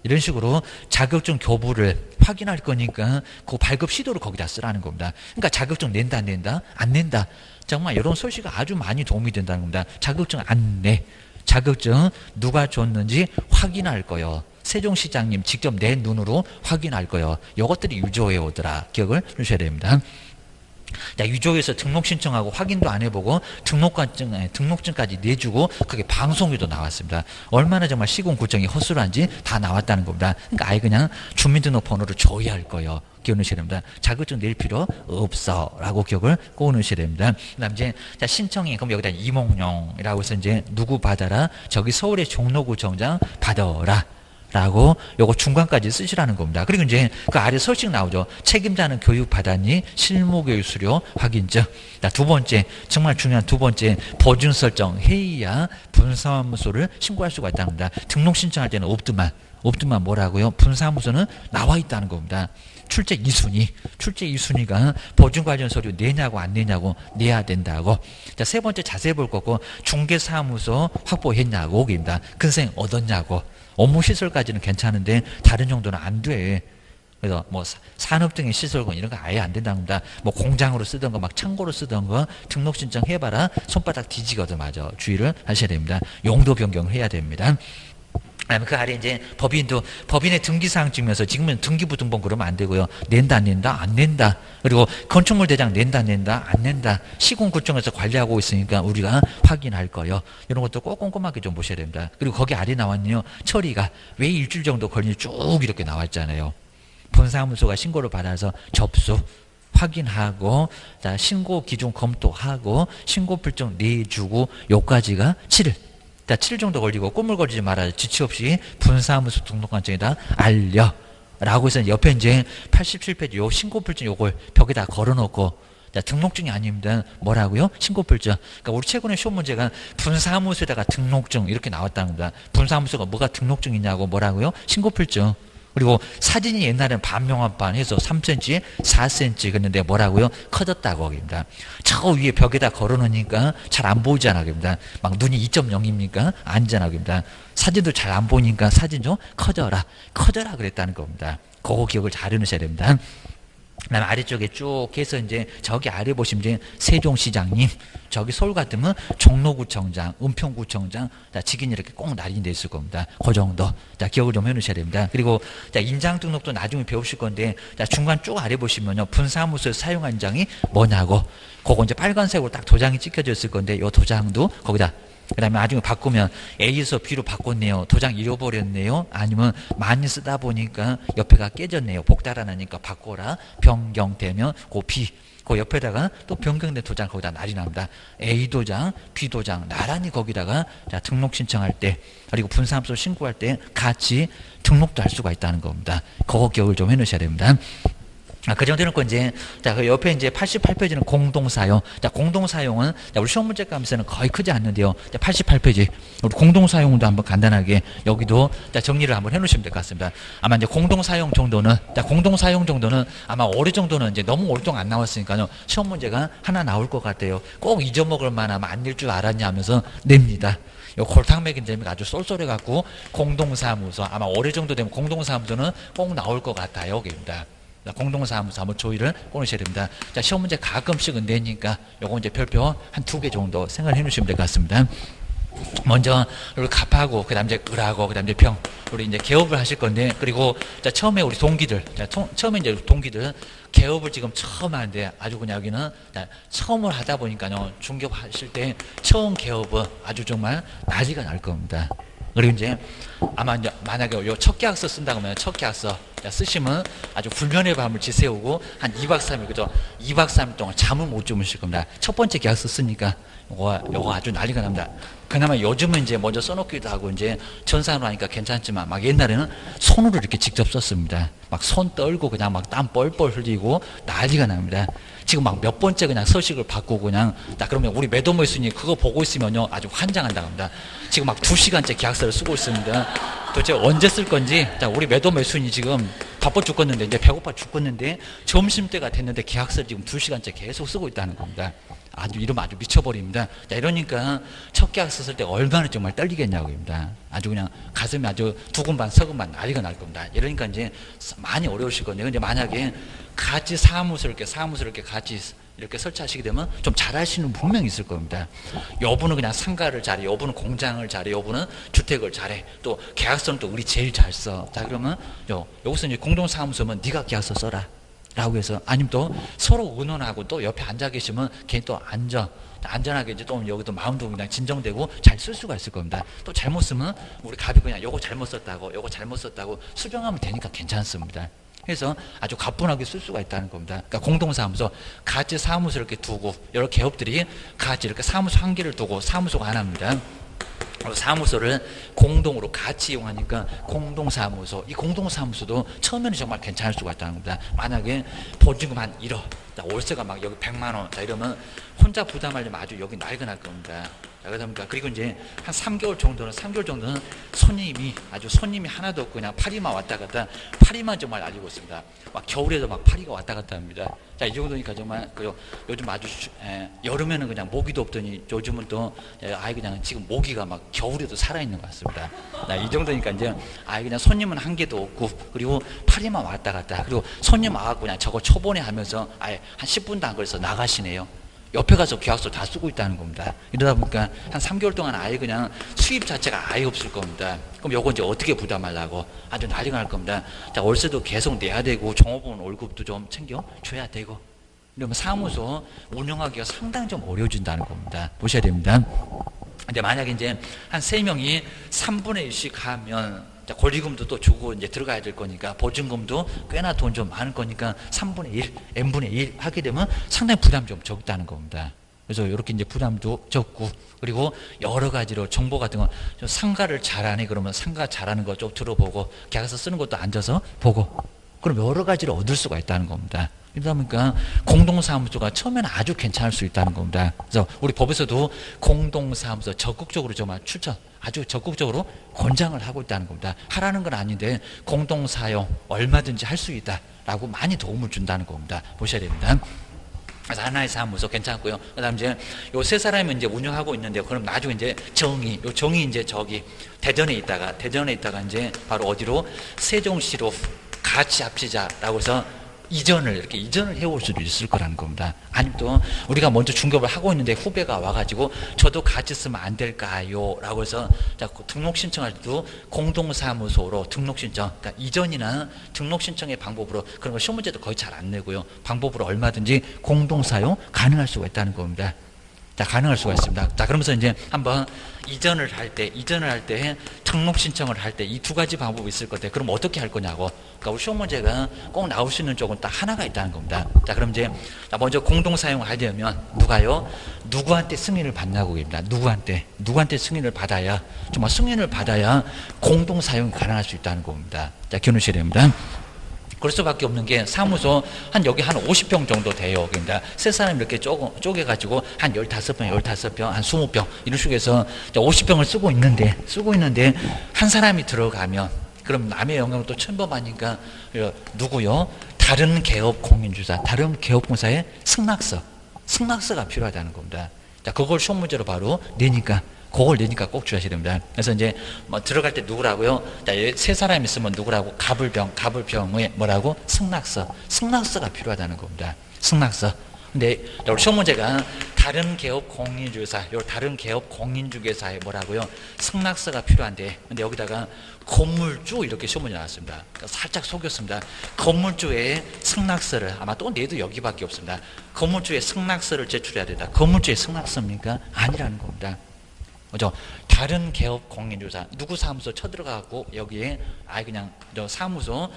이런 식으로 자격증 교부를 확인할 거니까 그 발급 시도를 거기다 쓰라는 겁니다. 그러니까 자격증 낸다 안 낸다? 안 낸다. 정말 이런 소식이 아주 많이 도움이 된다는 겁니다. 자격증 안 내. 자격증 누가 줬는지 확인할 거예요. 세종시장님 직접 내 눈으로 확인할 거예요. 이것들이 유조에 오더라. 기억을 해주셔야 됩니다. 자, 유조에서 등록 신청하고 확인도 안 해보고 등록증까지 내주고 그게 방송에도 나왔습니다. 얼마나 정말 시공구청이 허술한지 다 나왔다는 겁니다. 그러니까 아예 그냥 주민등록번호를 줘야 할 거예요. 기억하셔야 됩니다. 자격증 낼 필요 없어. 라고 기억을 꼭 넣으셔야 됩니다. 그 다음 이제, 자, 신청이, 그럼 여기다 이몽룡이라고 해서 이제 누구 받아라? 저기 서울의 종로구청장 받아라. 라고 요거 중간까지 쓰시라는 겁니다. 그리고 이제 그 아래 서식 나오죠. 책임자는 교육 받았니? 실무교육 수료 확인증. 자, 두 번째, 정말 중요한 두 번째, 보증 설정 해야 분사무소를 신고할 수가 있다는 겁니다. 등록 신청할 때는 없더만 뭐라고요? 분사무소는 나와 있다는 겁니다. 출제 2순위. 출제 2순위가 보증 관련 서류 내냐고 안 내냐고 내야 된다고. 자, 세 번째 자세히 볼 거고, 중개사무소 확보했냐고, 입니다. 근생 얻었냐고. 업무 시설까지는 괜찮은데 다른 정도는 안 돼. 그래서 뭐 산업 등의 시설권 이런 거 아예 안 된답니다. 뭐 공장으로 쓰던 거 막 창고로 쓰던 거 등록 신청 해봐라 손바닥 뒤지거든. 맞아. 주의를 하셔야 됩니다. 용도 변경을 해야 됩니다. 그다음에 그 아래 이제 법인의 등기사항 증명서, 지금은 등기부등본 그러면 안 되고요. 낸다 안 낸다 안 낸다. 그리고 건축물 대장 낸다 안 낸다 안 낸다. 시군구청에서 관리하고 있으니까 우리가 확인할 거요. 이런 것도 꼭 꼼꼼하게 좀 보셔야 됩니다. 그리고 거기 아래 나왔네요. 처리가 왜 일주일 정도 걸리는지 쭉 이렇게 나왔잖아요. 본사무소가 신고를 받아서 접수 확인하고, 자, 신고 기준 검토하고, 신고 필증 내주고, 요까지가 7일. 자, 7일 정도 걸리고 꼬물거리지 말아요. 지체 없이 분사무소 등록관청에다 알려. 라고 해서 옆에 이제 87페이지 요 신고필증 요걸 벽에다 걸어놓고, 자, 등록증이 아닙니다. 뭐라고요? 신고필증. 그러니까 우리 최근에 시험 문제가 분사무소에다가 등록증 이렇게 나왔다는 겁니다. 분사무소가 뭐가 등록증이냐고 뭐라고요? 신고필증. 그리고 사진이 옛날에는 반명한판 해서 3cm, 4cm 그랬는데 뭐라고요? 커졌다고 합니다. 저 위에 벽에다 걸어놓으니까 잘 안 보이잖아 합니다. 막 눈이 2.0입니까? 아니잖아 합니다. 사진도 잘 안 보니까 사진 좀 커져라 그랬다는 겁니다. 그거 기억을 잘 해놓으셔야 됩니다. 그다음에 아래쪽에 쭉 해서 이제 저기 아래 보시면 이제 세종시장님, 저기 서울 같으면 종로구청장, 은평구청장, 자, 직인이 이렇게 꼭 날인돼 있을 겁니다. 그 정도. 자, 기억을 좀 해놓으셔야 됩니다. 그리고 자, 인장 등록도 나중에 배우실 건데, 자, 중간 쭉 아래 보시면요, 분사무소에서 사용한 인장이 뭐냐고, 그거 이제 빨간색으로 딱 도장이 찍혀져 있을 건데, 요 도장도 거기다. 그 다음에 나중에 바꾸면 A에서 B로 바꿨네요. 도장 잃어버렸네요. 아니면 많이 쓰다 보니까 옆에가 깨졌네요. 복달아나니까 바꿔라. 변경되면 그 B, 그 옆에다가 또 변경된 도장 거기다 날인합니다. A 도장, B 도장 나란히 거기다가 자, 등록 신청할 때, 그리고 분사무소 신고할 때 같이 등록도 할 수가 있다는 겁니다. 그거 기억을 좀 해놓으셔야 됩니다. 그 정도 해놓고 이제, 자, 그 옆에 이제 88페이지는 공동사용. 자, 공동사용은, 자, 우리 시험 문제 감에서는 거의 크지 않는데요. 자, 88페이지. 우리 공동사용도 한번 간단하게 여기도, 자, 정리를 한번 해놓으시면 될 것 같습니다. 아마 이제 공동사용 정도는, 자, 공동사용 정도는 아마 올해 정도는 이제 너무 오랫동안 안 나왔으니까요. 시험 문제가 하나 나올 것 같아요. 꼭 잊어먹을 만하면 안 낼 줄 알았냐 하면서 냅니다. 요 골탕 먹인 재미가 아주 쏠쏠해갖고 공동사무소, 아마 올해 정도 되면 공동사무소는 꼭 나올 것 같아요. 여기입니다. 공동사무소 한번 조의를 보내셔야 됩니다. 자, 시험 문제 가끔씩은 내니까 요거 이제 별표 한 2개 정도 생각해 놓으시면 될 것 같습니다. 먼저 우리 갑하고 그다음 이제 을하고 그다음 이제 병, 우리 이제 개업을 하실 건데, 그리고 자, 처음에 우리 동기들, 자, 처음에 이제 동기들 개업을 지금 처음 하는데 아주 그냥 여기는 자, 처음을 하다 보니까요, 중개업 하실 때 처음 개업은 아주 정말 난리가 날 겁니다. 그리고 이제 아마 이제 만약에 요 첫 계약서 쓴다고 하면 첫 계약서 쓰시면 아주 불면의 밤을 지새우고 한 2박 3일, 그죠? 2박 3일 동안 잠을 못 주무실 겁니다. 첫 번째 계약서 쓰니까 요거 아주 난리가 납니다. 그나마 요즘은 이제 먼저 써놓기도 하고 이제 전산으로 하니까 괜찮지만 막 옛날에는 손으로 이렇게 직접 썼습니다. 막 손 떨고 그냥 막 땀 뻘뻘 흘리고 난리가 납니다. 지금 막 몇 번째 그냥 서식을 바꾸고 그냥, 나 그러면 우리 매도모 있으니 그거 보고 있으면요 아주 환장한다고 합니다. 지금 막 2시간째 계약서를 쓰고 있습니다. 도대체 언제 쓸 건지. 자, 우리 매도모 있으니 지금 바빠 죽겠는데, 이제 배고파 죽겠는데 점심때가 됐는데 계약서를 지금 2시간째 계속 쓰고 있다는 겁니다. 아주 이러면 아주 미쳐버립니다. 자, 이러니까 첫 계약서 쓸 때 얼마나 정말 떨리겠냐고입니다. 아주 그냥 가슴이 아주 두근반 서근반 난리가 날 겁니다. 이러니까 이제 많이 어려우실 건데, 근데 만약에 같이 사무소를 이렇게 같이 이렇게 설치하시게 되면 좀 잘하시는 분명히 있을 겁니다. 여분은 그냥 상가를 잘해, 여분은 공장을 잘해, 여분은 주택을 잘해, 또 계약서는 또 우리 제일 잘 써. 자, 그러면 여기서 이제 공동사무소면 네가 계약서 써라 라고 해서, 아니면 또 서로 의논하고 또 옆에 앉아 계시면 걔 또 안전하게 이제 또 여기도 마음도 그냥 진정되고 잘 쓸 수가 있을 겁니다. 또 잘못 쓰면 우리 갑이 그냥 요거 잘못 썼다고 수정하면 되니까 괜찮습니다. 그래서 아주 가뿐하게 쓸 수가 있다는 겁니다. 그러니까 공동사무소, 같이 사무소 이렇게 두고, 여러 개업들이 같이 이렇게 사무소 한 개를 두고 사무소가 하나입니다. 사무소를 공동으로 같이 이용하니까 공동사무소, 이 공동사무소도 처음에는 정말 괜찮을 수가 있다는 겁니다. 만약에 보증금 한 1억, 월세가 막 여기 100만 원, 자, 이러면 혼자 부담하려면 아주 여기 난리가 날 겁니다. 자, 그러니까 그리고 이제 한 3개월 정도는 손님이 하나도 없고 그냥 파리만 왔다 갔다, 파리만 정말 날리고 있습니다. 막 겨울에도 막 파리가 왔다 갔다 합니다. 자, 이 정도니까 정말 요즘 아주 여름에는 그냥 모기도 없더니 요즘은 또 아예 그냥 지금 모기가 막 겨울에도 살아있는 것 같습니다. 자, 이 정도니까 이제 아예 그냥 손님은 한 개도 없고, 그리고 파리만 왔다 갔다, 그리고 손님 와갖고 그냥 저거 초보내 하면서 아예 한 10분도 안 걸려서 나가시네요. 옆에 가서 계약서 다 쓰고 있다는 겁니다. 이러다 보니까 한 3개월 동안 아예 그냥 수입 자체가 아예 없을 겁니다. 그럼 요거 이제 어떻게 부담하려고 아주 난리가 날 겁니다. 자, 월세도 계속 내야 되고 종업원 월급도 좀 챙겨줘야 되고 이러면 사무소 운영하기가 상당히 좀 어려워진다는 겁니다. 보셔야 됩니다. 근데 만약에 이제 한 3명이 3분의 1씩 하면 권리금도 또 주고 이제 들어가야 될 거니까 보증금도 꽤나 돈 좀 많을 거니까 3분의 1, n분의 1 하게 되면 상당히 부담 좀 적다는 겁니다. 그래서 이렇게 이제 부담도 적고 그리고 여러 가지로 정보 같은 거 상가를 잘하네 그러면 상가 잘하는 거 좀 들어보고 계약서 쓰는 것도 앉아서 보고 그럼 여러 가지를 얻을 수가 있다는 겁니다. 그러다 보니까 공동사무소가 처음에는 아주 괜찮을 수 있다는 겁니다. 그래서 우리 법에서도 공동사무소 적극적으로 정말 추천, 아주 적극적으로 권장을 하고 있다는 겁니다. 하라는 건 아닌데 공동사용 얼마든지 할 수 있다라고 많이 도움을 준다는 겁니다. 보셔야 됩니다. 그래서 하나의 사무소 괜찮고요. 그다음 이제 요 세 사람이 이제 운영하고 있는데요. 그럼 나중에 이제 요 정이 이제 저기 대전에 있다가 이제 바로 어디로 세종시로 같이 합치자라고 해서 이전을 해올 수도 있을 거라는 겁니다. 아니면 또 우리가 먼저 중개업을 하고 있는데 후배가 와가지고 저도 같이 쓰면 안 될까요? 라고 해서 등록 신청할 때도 공동사무소로 등록 신청, 그러니까 이전이나 등록 신청의 방법으로 그런 거 시험문제도 거의 잘 안 내고요. 방법으로 얼마든지 공동사용 가능할 수가 있다는 겁니다. 자, 가능할 수가 있습니다. 자, 그러면서 이제 한번 이전을 할 때 등록 신청을 할 때 이 두 가지 방법이 있을 것 같아요. 그럼 어떻게 할 거냐고. 그러니까 우리 시험 문제가 꼭 나올 수 있는 쪽은 딱 하나가 있다는 겁니다. 자, 그럼 이제 먼저 공동 사용을 하려면 누가요? 누구한테 승인을 받냐고 입니다. 누구한테 승인을 받아야 정말 승인을 받아야 공동 사용이 가능할 수 있다는 겁니다. 자, 기억하셔야 됩니다. 그럴 수밖에 없는 게 사무소 여기 한 50평 정도 돼요. 그러니까 세 사람 이렇게 쪼개가지고 한 15평, 한 20평 이런 식으로 해서 50평을 쓰고 있는데 한 사람이 들어가면 그럼 남의 영향을 또 침범하니까 누구요? 다른 개업 공인주사, 다른 개업공사의 승낙서가 필요하다는 겁니다. 자, 그걸 시험 문제로 바로 내니까 꼭 주셔야 됩니다. 그래서 이제 들어갈 때 누구라고요? 자, 세 사람 있으면 누구라고? 갑을병의 뭐라고? 승낙서가 필요하다는 겁니다. 승낙서. 근데 우리 시험 문제가 다른 개업 공인중개사의 뭐라고요? 승낙서가 필요한데, 근데 여기다가 건물주 이렇게 시험 문제 나왔습니다. 그러니까 살짝 속였습니다. 건물주의 승낙서를 아마 또 내도 여기밖에 없습니다. 건물주의 승낙서를 제출해야 된다. 건물주의 승낙서입니까? 아니라는 겁니다. 그죠? 다른 개업 공인주사 누구 사무소 쳐들어가고 여기에 그냥 사무소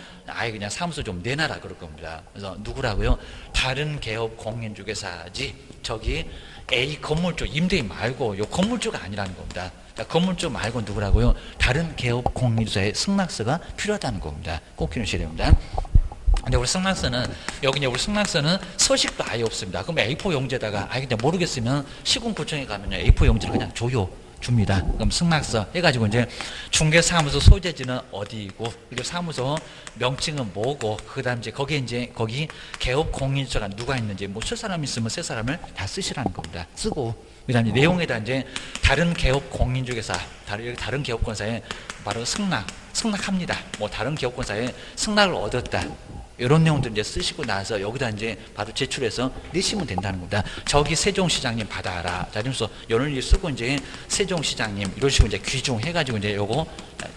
좀 내놔라 그럴 겁니다. 그래서 누구라고요? 다른 개업 공인중개사지 저기 A 건물주 임대인 말고 요 건물주가 아니라는 겁니다. 그러니까 건물주 말고 누구라고요? 다른 개업 공인주사의 승낙서가 필요하다는 겁니다. 꼭 기억하셔야 됩니다. 근데 우리 승낙서는 서식도 아예 없습니다. 그럼 A4 용지에다가 그냥 모르겠으면 시군구청에 가면 A4 용지를 그냥 줍니다. 그럼 승낙서 해가지고 이제 중개사무소 소재지는 어디이고 그리고 사무소 명칭은 뭐고 그다음 이제 거기 개업 공인주사가 누가 있는지 쓸 사람 있으면 세 사람을 다 쓰시라는 겁니다. 쓰고 그다음 이제 내용에다 이제 다른 개업 공인중개사 다른 개업권사에 바로 승낙합니다. 다른 개업권사에 승낙을 얻었다. 이런 내용들 이제 쓰시고 나서 여기다 이제 바로 제출해서 내시면 된다는 겁니다. 저기 세종시장님 받아라. 자, 이러면서 이런 일 쓰고 이제 세종시장님 이런 식으로 이제 귀중해가지고 이제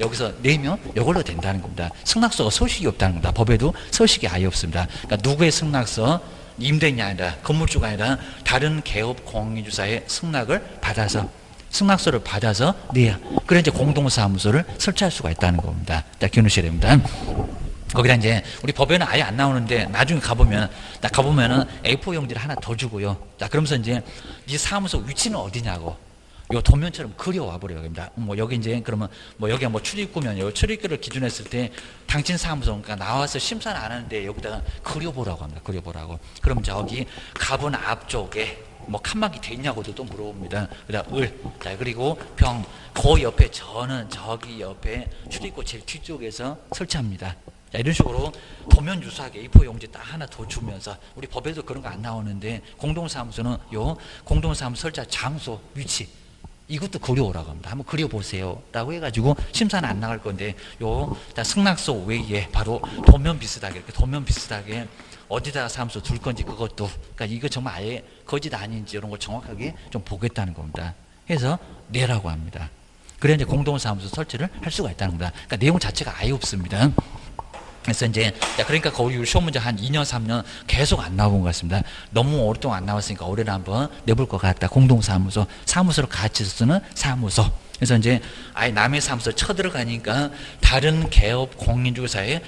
여기서 내면 이걸로 된다는 겁니다. 승낙서가 서식이 없다는 겁니다. 법에도 서식이 아예 없습니다. 그러니까 누구의 승낙서? 임대인이 아니라 건물주가 아니라 다른 개업 공인주사의 승낙서를 받아서 내야. 그래 이제 공동사무소를 설치할 수가 있다는 겁니다. 자, 기억하셔야 됩니다. 거기다 이제 우리 법에는 아예 안 나오는데 나중에 가보면은 A4 용지를 하나 더 주고요. 자, 그러면서 이제 이 사무소 위치는 어디냐고 요 도면처럼 그려와 버려요. 그럽니다. 여기 이제 그러면 여기가 출입구면 요 출입구를 기준했을 때 당신 사무소 그러니까 나와서 심사는 안 하는데 여기다가 그려보라고 합니다. 그려보라고. 그럼 저기 가본 앞쪽에 칸막이 돼 있냐고도 또 물어봅니다. 자, 그리고 그 옆에 저는 저기 옆에 출입구 제일 뒤쪽에서 설치합니다. 자, 이런 식으로 도면 유사하게 A4 용지 딱 하나 더 주면서 우리 법에도 그런 거 안 나오는데 공동사무소는 공동사무소 설치 장소 위치 이것도 그려오라고 합니다. 한번 그려보세요. 라고 해가지고 심사는 안 나갈 건데, 승낙서 외에 바로 도면 비슷하게, 이렇게 도면 비슷하게 어디다가 사무소 둘 건지 그것도, 그러니까 이거 정말 아예 거짓 아닌지 이런 걸 정확하게 좀 보겠다는 겁니다. 해서 내라고 합니다. 그래야 이제 공동사무소 설치를 할 수가 있다는 겁니다. 그러니까 내용 자체가 아예 없습니다. 그래서 이제, 그러니까 거의 시험 문제 한 2년, 3년 계속 안 나온 것 같습니다. 너무 오랫동안 안 나왔으니까 올해는 한번 내볼 것 같다. 공동사무소, 사무소를 같이 쓰는 사무소. 그래서 이제 아예 남의 사무소 쳐들어가니까 다른 개업 공인중개사의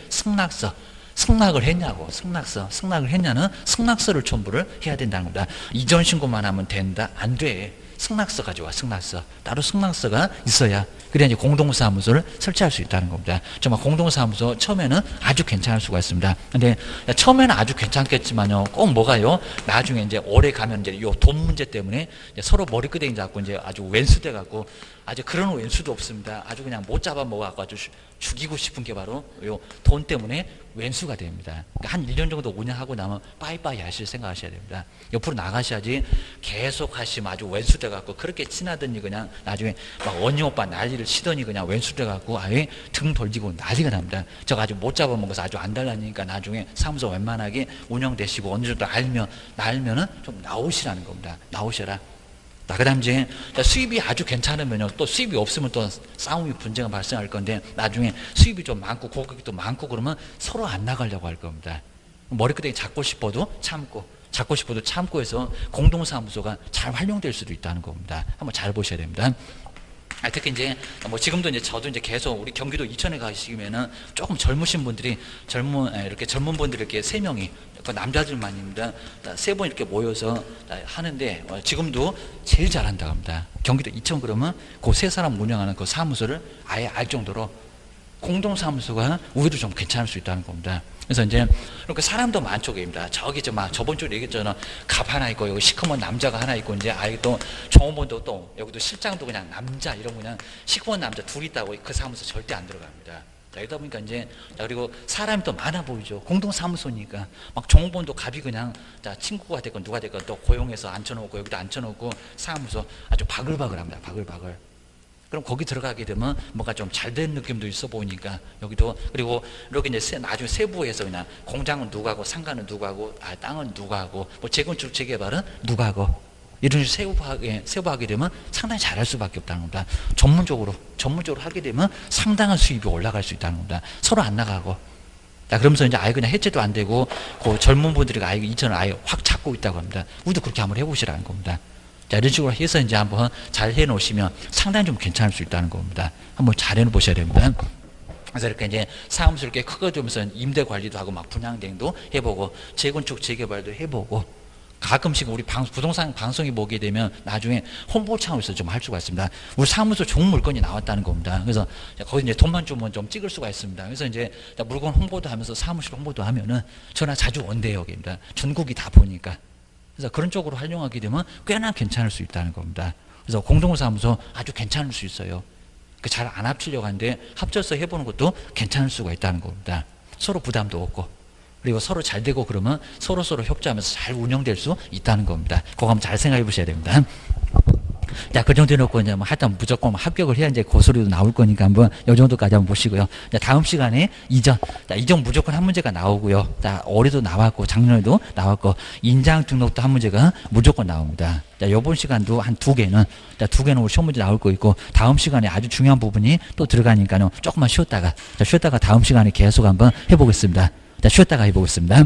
승낙을 했냐고, 승낙을 했냐는 승낙서를 첨부를 해야 된다는 겁니다. 이전 신고만 하면 된다? 안 돼. 승낙서 가져와, 승낙서. 따로 승낙서가 있어야, 그래야 이제 공동사무소를 설치할 수 있다는 겁니다. 정말 공동사무소 처음에는 아주 괜찮을 수가 있습니다. 근데 처음에는 아주 괜찮겠지만요, 꼭 뭐가요? 나중에 이제 오래 가면 이제 요 돈 문제 때문에 이제 서로 머리끄댕이 잡고 이제 아주 왼수돼 갖고, 아주 그런 왼수도 없습니다. 아주 그냥 못 잡아먹어갖고 아주 죽이고 싶은 게 바로 요 돈 때문에 왼수가 됩니다. 그러니까 한 1년 정도 운영하고 나면 빠이빠이 하실 생각하셔야 됩니다. 옆으로 나가셔야지 계속 하시면 아주 왼수돼 갖고 그렇게 친하더니 그냥 나중에 막 언니 오빠 난리를 치더니 그냥 왼수돼 갖고 아예 등 돌리고 난리가 납니다. 저가 아주 못 잡아먹어서 아주 안 달라니까 나중에 사무소 웬만하게 운영되시고 어느 정도 알면은 좀 나오시라는 겁니다. 나오셔라. 그 다음 이제 수입이 아주 괜찮으면요, 또 수입이 없으면 또 싸움이 분쟁가 발생할 건데, 나중에 수입이 좀 많고 고객도 많고 그러면 서로 안 나가려고 할 겁니다. 머리끄댕이 잡고 싶어도 참고 해서 공동사무소가 잘 활용될 수도 있다는 겁니다. 한번 잘 보셔야 됩니다. 특히 이제 뭐 지금도 이제 저도 이제 계속 우리 경기도 이천에 가시면은 조금 젊으신 분들이 이렇게 젊은 분들이 이렇게 3명이 남자들만입니다. 3분 이렇게 모여서 하는데 지금도 제일 잘한다고 합니다. 경기도 이천 그러면 그 3사람 운영하는 그 사무소를 아예 알 정도로 공동사무소가 우리도 좀 괜찮을 수 있다는 겁니다. 그래서 이제 이렇게 사람도 많죠, 입니다. 저기 저번 주에 얘기했잖아. 갑 하나 있고 여기 시커먼 남자가 하나 있고 이제 아예 또 종업원도 또 여기도 실장도 그냥 남자 이런 그냥 시커먼 남자 둘 있다고 그 사무소 절대 안 들어갑니다. 이러다 보니까 이제 그리고 사람이 또 많아 보이죠. 공동사무소니까 막 종업원도 갑이 그냥 친구가 됐건 누가 됐건 또 고용해서 앉혀놓고 여기도 앉혀놓고 사무소 아주 바글바글합니다. 바글바글. 그럼 거기 들어가게 되면 뭔가 좀 잘된 느낌도 있어 보이니까 여기도, 그리고 이렇게 이제 나중에 세부에서 그냥 공장은 누가 하고 상가는 누가 하고 땅은 누가 하고 뭐 재건축 재개발은 누가 하고 이런 식으로 세부하게 되면 상당히 잘할 수밖에 없다는 겁니다. 전문적으로 하게 되면 상당한 수입이 올라갈 수 있다는 겁니다. 서로 안 나가고. 그러면서 이제 아예 그냥 해체도 안 되고 그 젊은 분들이 아예 이천을 아예 확 잡고 있다고 합니다. 우리도 그렇게 한번 해보시라는 겁니다. 이런 식으로 해서 이제 한번 잘 해놓으시면 상당히 좀 괜찮을 수 있다는 겁니다. 한번 잘 해놓으셔야 됩니다. 그래서 이렇게 이제 사무소 이렇게 크게 주면서 임대 관리도 하고 막 분양대행도 해보고 재건축 재개발도 해보고 가끔씩 우리 부동산 방송이 보게 되면 나중에 홍보 차원에서 좀 할 수가 있습니다. 우리 사무소 좋은 물건이 나왔다는 겁니다. 그래서 거기 이제 돈만 주면 좀 찍을 수가 있습니다. 그래서 이제 물건 홍보도 하면서 사무실 홍보도 하면은 전화 자주 온대요, 여기입니다. 전국이 다 보니까. 그래서 그런 쪽으로 활용하게 되면 꽤나 괜찮을 수 있다는 겁니다. 그래서 공동사무소 아주 괜찮을 수 있어요. 잘 안 합치려고 하는데 합쳐서 해보는 것도 괜찮을 수가 있다는 겁니다. 서로 부담도 없고, 그리고 서로 잘 되고 그러면 서로 협조하면서 잘 운영될 수 있다는 겁니다. 그거 한번 잘 생각해 보셔야 됩니다. 자, 그 정도 해놓고 이제 뭐 하여튼 무조건 합격을 해야 이제 고소리도 나올 거니까 한번 이 정도까지 한번 보시고요. 자, 다음 시간에 이전 무조건 한 문제가 나오고요. 자, 올해도 나왔고 작년에도 나왔고 인장 등록도 한 문제가 무조건 나옵니다. 자, 요번 시간도 한 2개는 두 개는 시험 문제 나올 거 있고 다음 시간에 아주 중요한 부분이 또 들어가니까요. 조금만 쉬었다가 다음 시간에 계속 한번 해보겠습니다. 자, 쉬었다가 해보겠습니다.